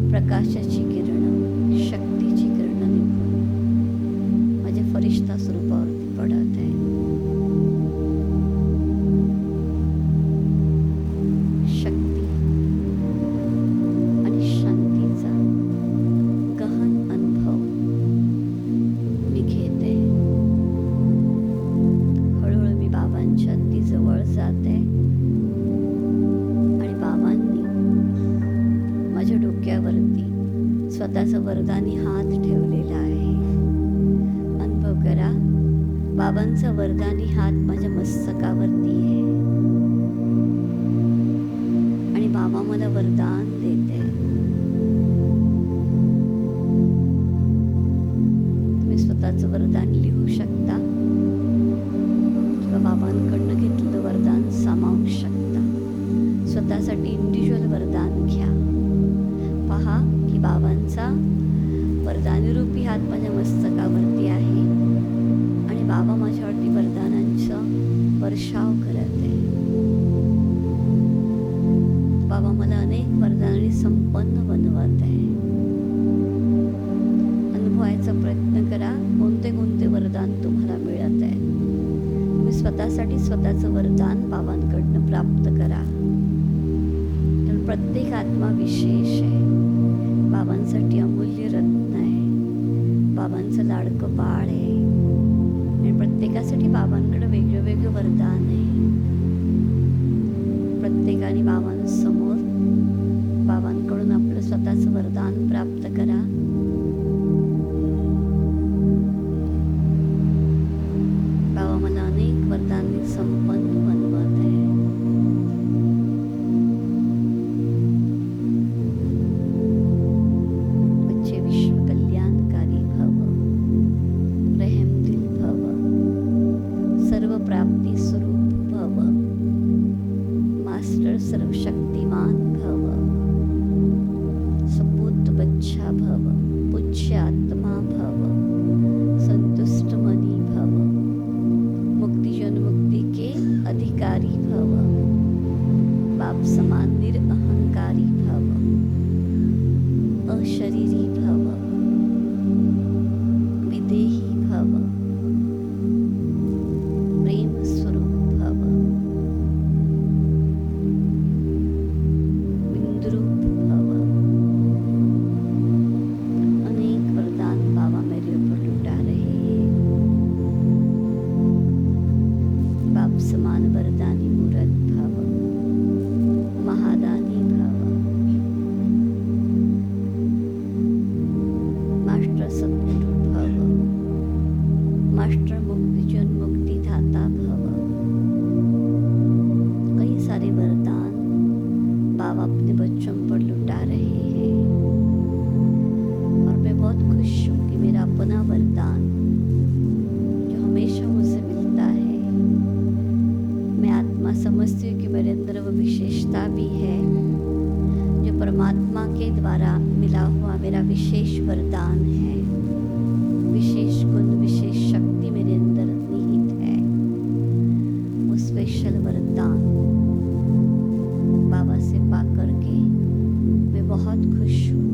प्रकाशाची किरण, शक्तीची किरण निघून माझ्या फरिश्ता स्वरूपावरती पडत आहे. शक्ती आणि शांतीचा गहन अनुभव मी घेते. हळूहळू मी बाबांच्या अगदी जवळ जाते. आणि बाबांनी माझ्या डोक्यावरती स्वतःचं वरदानी हात ठेवलेला आहे. अनुभव करा, बाबांचा वरदानी हात माझ्या मस्तकावरती आहे आणि बाबा मला वरदान देते. तुम्ही स्वतःचं वरदान लिहू शकता किंवा बाबांकडनं घेतलेलं वरदान सामावू शकता. स्वतःसाठी इंडिव्हिज्युअल वरदान घ्या. पहा की बाबांचा वरदानी रूपी हात माझ्या मस्तकावरती आहे आणि बाबा माझ्यावरती वरदानांचा वर्षाव करत आहे. बाबा मला अनेक वरदानांनी संपन्न बनवत आहे. अनुभवायचा प्रयत्न करा कोणते कोणते वरदान तुम्हाला मिळत आहे. तुम्ही स्वतःसाठी स्वतःचं वरदान बाबांकडनं प्राप्त करा. कारण प्रत्येक आत्मा विशेष आहे. बाबांसाठी अमूल्य रत्न आहे. बाबांचं लाडकं बाळ आहे आणि प्रत्येकासाठी बाबांकडे वेगळं वेगळं वरदान आहे. प्रत्येकाने बाबांसमोर बाबांकडून आपलं स्वतःचं वरदान प्राप्त करा. बाबा मला अनेक वरदानांनी संपन्न बनवत आहे. बच्चे विश्व कल्याणकारी भव, रहमदिल भव, सर्व प्राप्ती स्वरूप भव, मास्टर सर्वशक्तिमान भव, सपूत बच्चा भव, पूज्य आत्मा भव, संतुष्ट मनी भव, मुक्ति जन मुक्ति के अधिकारी भव, बाप समान निरअहंकारी भव, अशरीरी भव, विदेही भव, प्रेम स्वरूप भव, बिंद्रूप भव. अनेक वरदान बाबा मेरे ऊपर लुटा रहे हैं. बाप समान वरदानी मूरत भव, महादानी भव, मास्टर सद्गुरु भव, मास्टर मुक्तिजन मुक्तिदाता भव. कई सारे वरदान बाबा अपने बच्चों पर लुटा रहे हैं और मैं बहुत खुश हूँ कि मेरा अपना वरदान जो हमेशा मुझसे मिलता है, मैं आत्मा समझती हूँ कि मेरे अंदर वो विशेषता भी है जो परमात्मा के द्वारा मिला हुआ मेरा विशेष वरदान है. विशेष गुण, विशेष शक्ति मेरे अंदर निहित है. वो स्पेशल वरदान बाबा से पा करके मैं बहुत खुश हूँ.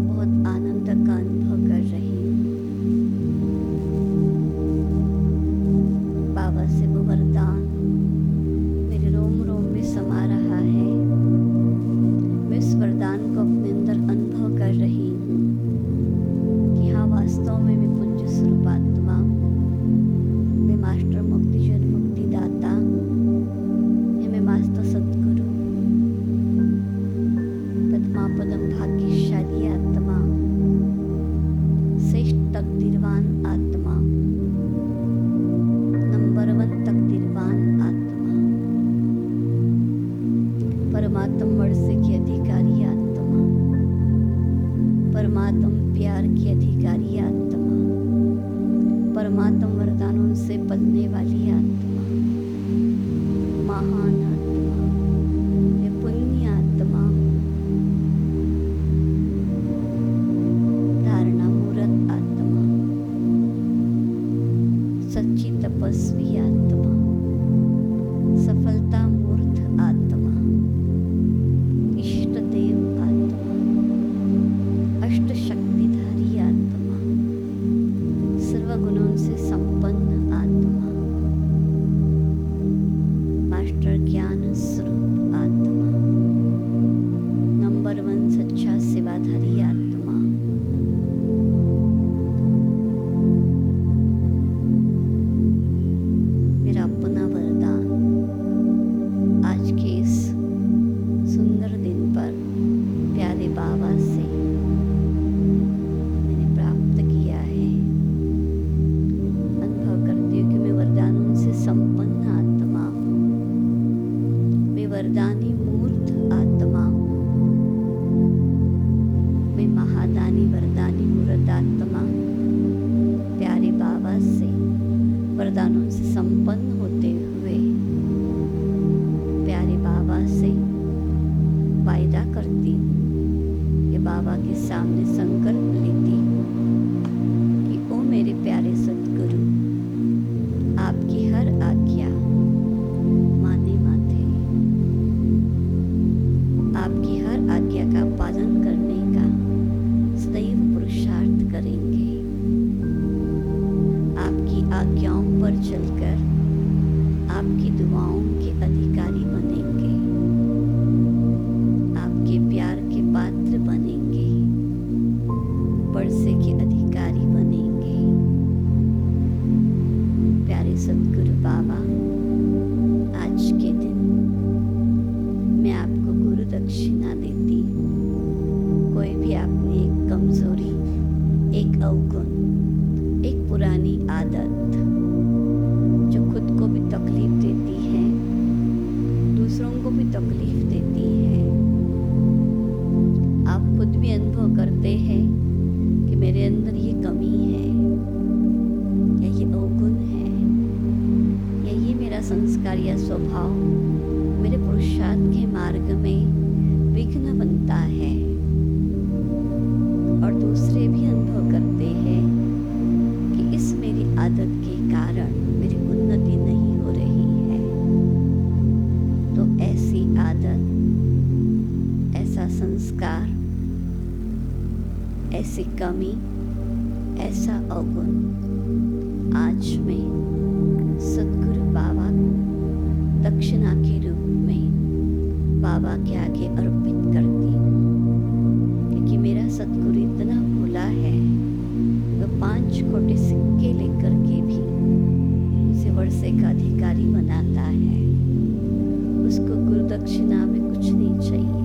बहुत आनंद का अनुभव कर रही हूँ. बाबा से वो वरदान मेरे रोम रोम में समा रहा है. मैं उस वरदान को अपने अंदर अनुभव वायदा करती हूँ कि बाबा के सामने संकल्प लेती हूँ कि ओ मेरे प्यारे सद्गुरु, आपकी हर आज्ञा माने माथे, आपकी हर आज्ञा का पालन करने का सदैव पुरुषार्थ करेंगे। आपकी आज्ञाओं पर चलकर आपकी दुआओं के अधिकारी बनेंगे, आपके प्यार के पात्र बनेंगे, वर्षे के अधिकारी बनेंगे। प्यारे सद्गुरु बाबा, आज के दिन मैं आपको गुरु दक्षिणा देती हूँ। कोई भी आपने एक कमजोरी, एक अवगुण, एक पुरानी आदत जो खुद को भी तकलीफ देती है, दूसरों को भी तकलीफ देती है, आप खुद भी अनुभव करते हैं कि मेरे अंदर ये कमी है या ये अवगुण है या ये मेरा संस्कार या स्वभाव मेरे पुरुषार्थ के मार्ग में विघ्न बनता है, और दूसरे भी अनुभव करते हैं कि इस मेरी आदत के कारण मेरी उन्नति नहीं हो रही है। तो ऐसी आदत, ऐसा संस्कार, ऐसी कमी, ऐसा अवगुण आज मैं सद्गुरु बाबा को दक्षिणा के रूप में बाबा के आगे अर्पित करती हूँ, क्योंकि मेरा सद्गुरु इतना भोला है, वो 5 खोटे सिक्के लेकर के भी उसे वर्षे का अधिकारी बनाता है। उसको गुरु दक्षिणा में कुछ नहीं चाहिए,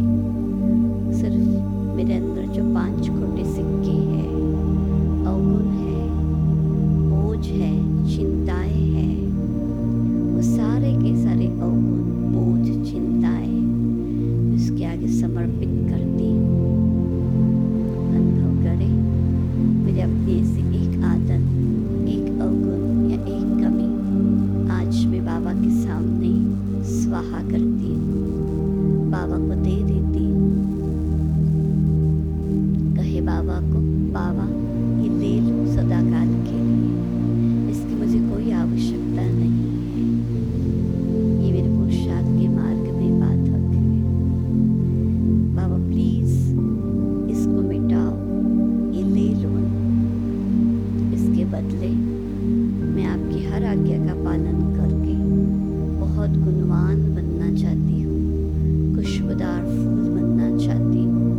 सिर्फ मेरे अंदर जो 5 खोटे सिक्के हैं, अवगुण है, बोझ है, चिंताएं हैं, वो सारे के सारे अवगुण, बोझ, चिंताएं उसके आगे समर्पित करती हूँ। अनुभव करें, मेरे अपनी ऐसी एक आदत, एक अवगुण या एक कमी आज मैं बाबा के सामने स्वाहा करती हूँ, बाबा को दे देती हूँ। कहे बाबा को, बाबा ये ले लो सदाकाल के लिए, इसकी मुझे कोई आवश्यकता नहीं है, ये मेरे पुरुषार्थ के मार्ग में बाधक है। बाबा प्लीज इसको मिटाओ, ये ले लो। इसके बदले मैं आपकी हर आज्ञा का पालन करके बहुत गुणवान बनना चाहती हूँ, खुशबूदार फूल बनना चाहती हूँ,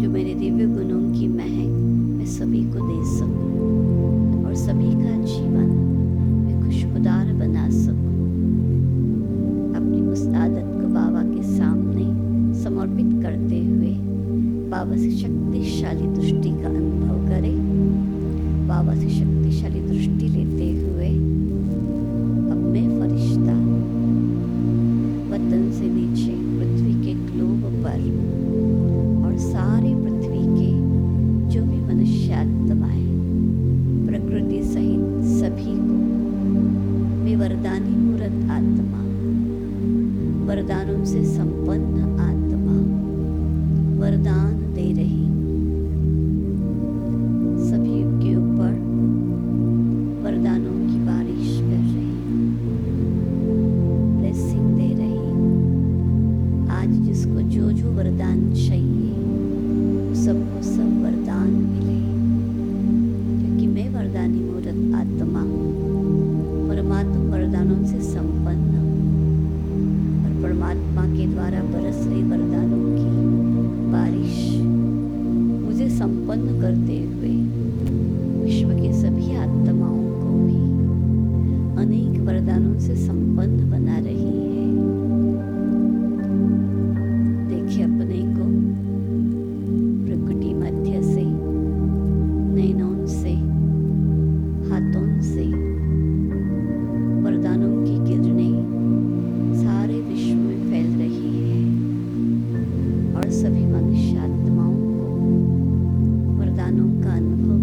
जो मेरे दिव्य गुणों की महक मैं सभी को दे सकूं और सभी का जीवन मैं खुशबूदार बना सकूं। अपनी उस आदत को बाबा के सामने समर्पित करते हुए बाबा से शक्तिशाली दृष्टि का अनुभव करें। बाबा से शक्तिशाली दृष्टि लेते हुए अब मैं फरिश्ता वतन से नीचे पृथ्वी के ग्लोब पर और सारे पृथ्वी के जो भी मनुष्यात्माएं, प्रकृति सहित सभी को मैं वरदानी मूर्त आत्मा, वरदानों से संपन्न आत्मा वरदान दे रही हूँ। सभी के ऊपर वरदानों की बारिश कर रही हूँ, ब्लेसिंग दे रही हूँ। आज जिसको जो जो वरदान चाहिए सबको सब वरदान मिले, क्योंकि मैं वरदानी मूर्त आत्मा परमात्मा वरदानों से संपन्न हूँ और परमात्मा के द्वारा बरस रही वरदानों की बारिश मुझे संपन्न करते हुए विश्व के सभी आत्माओं को भी अनेक वरदानों से संपन्न बना रही है। देखिए अपने को प्रकृति मध्य से, नैनों से, हाथों से वरदानों की किरणें सारे विश्व में फैल रही है और सभी मनुष्य आत्माओं को वरदानों का अनुभव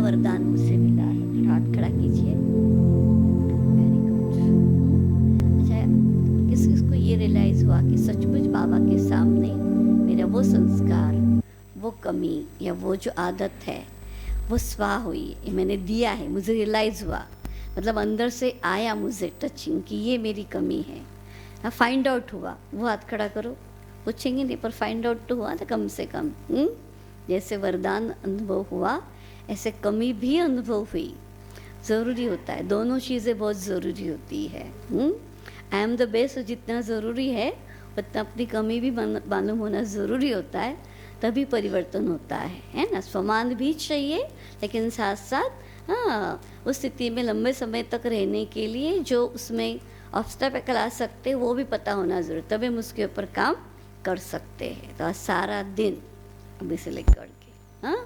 वरदान मुझसे मिला है। हाथ खड़ा कीजिए। Very good. अच्छा, किस किस को ये रियलाइज हुआ कि सचमुच बाबा के सामने मेरा वो संस्कार, वो कमी या वो जो आदत है वो स्वाह हुई, ये मैंने दिया है, मुझे रियलाइज़ हुआ, मतलब अंदर से आया मुझे टचिंग कि ये मेरी कमी है। हाँ, फाइंड आउट हुआ। वो हाथ खड़ा करो। पूछेंगे नहीं पर फाइंड आउट तो हुआ ना कम से कम। जैसे वरदान अनुभव हुआ ऐसे कमी भी अनुभव हुई। ज़रूरी होता है, दोनों चीज़ें बहुत ज़रूरी होती है। आई एम द बेस्ट जितना ज़रूरी है उतना अपनी कमी भी मालूम होना ज़रूरी होता है, तभी परिवर्तन होता है ना। स्वमान भी चाहिए लेकिन साथ साथ हाँ, उस स्थिति में लंबे समय तक रहने के लिए जो उसमें ऑब्स्टेकल आ सकते वो भी पता होना ज़रूरी, तभी हम उसके ऊपर काम कर सकते हैं। तो आज सारा दिन अभी से लेकर के हाँ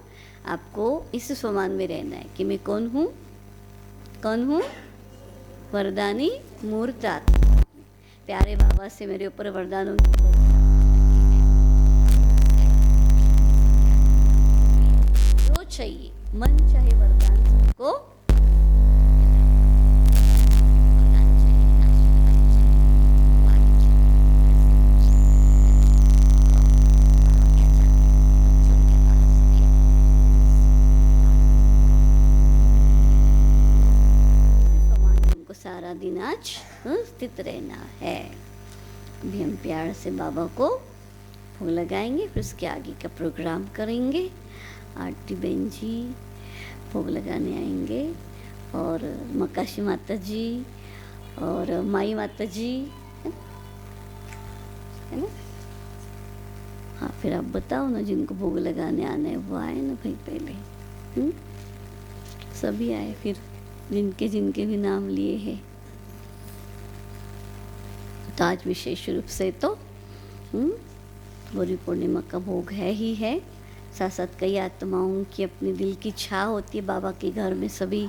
आपको इस स्वमान में रहना है कि मैं कौन हूँ, कौन हूँ? वरदानी मूर्त आत्मा। प्यारे बाबा से मेरे ऊपर वरदान जो चाहिए, मन चाहे वरदान को सारा दिन आज स्थित रहना है। अभी हम प्यार से बाबा को फूल लगाएंगे, फिर उसके आगे का प्रोग्राम करेंगे। आरती बहन जी भोग लगाने आएंगे और मकाशी माता जी और माई माता जी, है ना? हाँ, फिर आप बताओ ना जिनको भोग लगाने आना है वो आए ना भाई पहले। सभी आए फिर जिनके जिनके भी नाम लिए हैं। तो आज विशेष रूप से तो गौरी पूर्णिमा का भोग है ही है, साथ साथ कई आत्माओं की अपनी दिल की इच्छा होती है बाबा के घर में सभी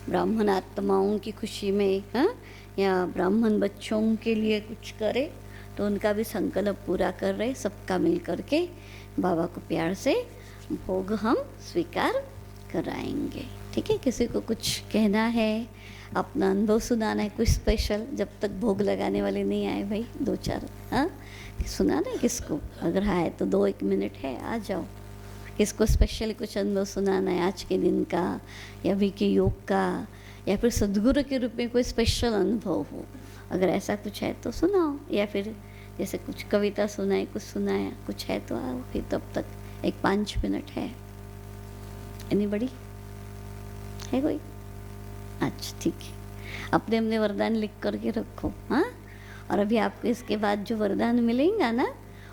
ब्राह्मण आत्माओं की खुशी में या ब्राह्मण बच्चों के लिए कुछ करे, तो उनका भी संकल्प पूरा कर रहे, सबका मिल करके बाबा को प्यार से भोग हम स्वीकार कराएंगे। ठीक है, किसी को कुछ कहना है, अपना अनुभव सुनाना है, कुछ स्पेशल, जब तक भोग लगाने वाले नहीं आए भाई, दो चार सुनाना है किसको? अगर है तो 2-1 मिनट है, आ जाओ। किसको स्पेशल कुछ अनुभव सुनाना है आज के दिन का या अभी के योग का या फिर सदगुरु के रूप में कोई स्पेशल अनुभव हो, अगर ऐसा कुछ है तो सुनाओ, या फिर जैसे कुछ कविता सुनाए, कुछ सुनाया, कुछ है तो आओ। फिर तब तक 5 मिनट है। एनीबडी है कोई? अच्छा ठीक है, अपने अपने वरदान लिख करके रखो। हाँ, और अभी आपको इसके बाद जो वरदान मिलेगा ना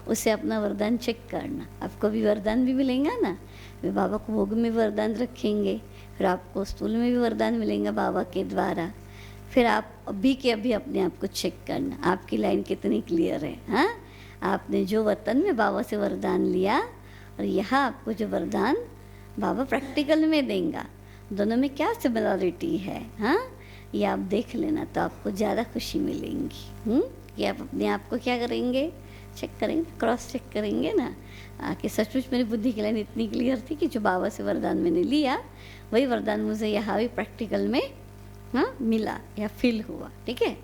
उससे अपना वरदान चेक करना। आपको भी वरदान भी मिलेगा ना, वे बाबा को भोग में वरदान रखेंगे, फिर आपको स्कूल में भी वरदान मिलेगा बाबा के द्वारा। फिर आप अभी के अभी अपने आप को चेक करना, आपकी लाइन कितनी क्लियर है। हाँ, आपने जो वतन में बाबा से वरदान लिया और यहाँ आपको जो वरदान बाबा प्रैक्टिकल में देंगे, दोनों में क्या सिमिलरिटी है। हाँ, ये आप देख लेना तो आपको ज़्यादा खुशी मिलेंगी। कि आप अपने आप को क्या करेंगे, चेक करेंगे, क्रॉस चेक करेंगे ना कि सचमुच मेरी बुद्धि की लाइन इतनी क्लियर थी कि जो बाबा से वरदान मैंने लिया वही वरदान मुझे यहाँ भी प्रैक्टिकल में मिला या फील हुआ। ठीक है,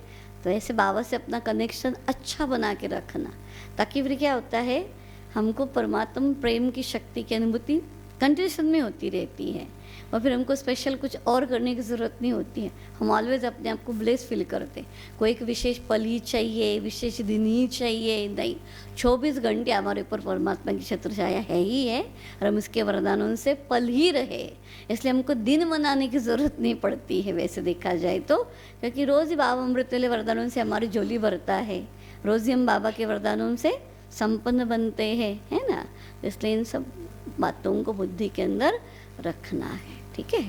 तो ऐसे बाबा से अपना कनेक्शन अच्छा बना के रखना, ताकि फिर क्या होता है, हमको परमात्मा प्रेम की शक्ति की अनुभूति कंडीशन में होती रहती है और फिर हमको स्पेशल कुछ और करने की ज़रूरत नहीं होती है। हम ऑलवेज अपने आप को ब्लेस फील करते हैं। कोई एक विशेष पल ही चाहिए, विशेष दिन ही चाहिए, नहीं, 24 घंटे हमारे ऊपर परमात्मा की छत्र छाया है ही है और हम इसके वरदानों से पल ही रहे, इसलिए हमको दिन मनाने की ज़रूरत नहीं पड़ती है वैसे देखा जाए तो, क्योंकि रोज़ ही बाबा अमृत वाले वरदानों से हमारी झोली भरता है, रोज़ ही हम बाबा के वरदानों से संपन्न बनते हैं, है ना। इसलिए इन सब बातों को बुद्धि के अंदर रखना है। ठीक है,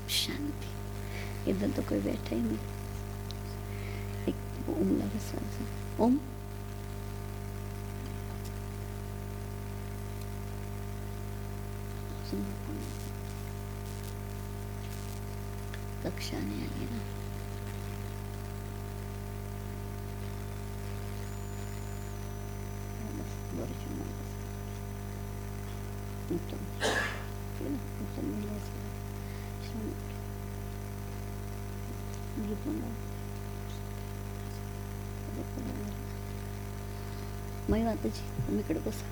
शांति। इधर तो कोई बैठा ही नहीं। एक ओम लगा साथ ओम। कक्षा नहीं आ गई ना, उत्तम, उत्तम मै माताजी तुम्ही इकडे बसा.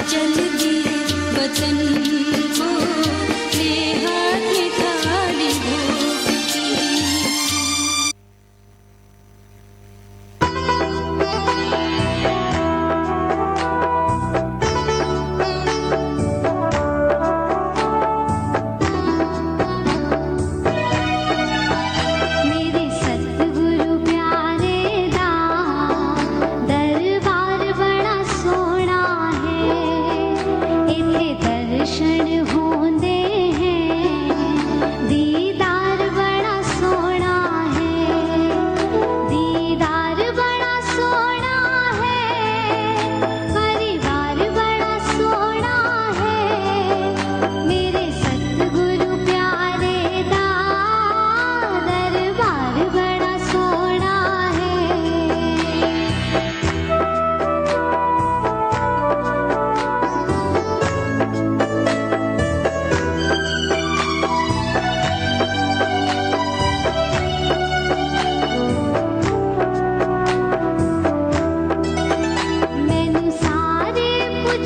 चल दिए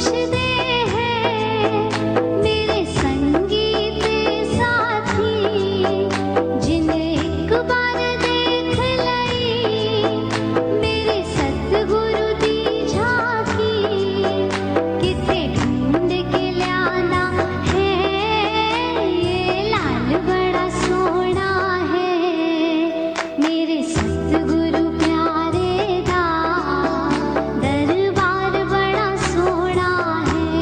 पुछदे हैं मेरे संगीत साथी, जिन्हें एक बार देख लई मेरे सतगुरु दी झांकी, किते ढूंढ के ल्याना है ये लाल बड़ा सोना है, मेरे सतगुरु प्यारे दा दरबार बड़ा सोना है।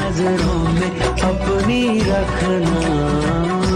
नजरों में अपनी रखना।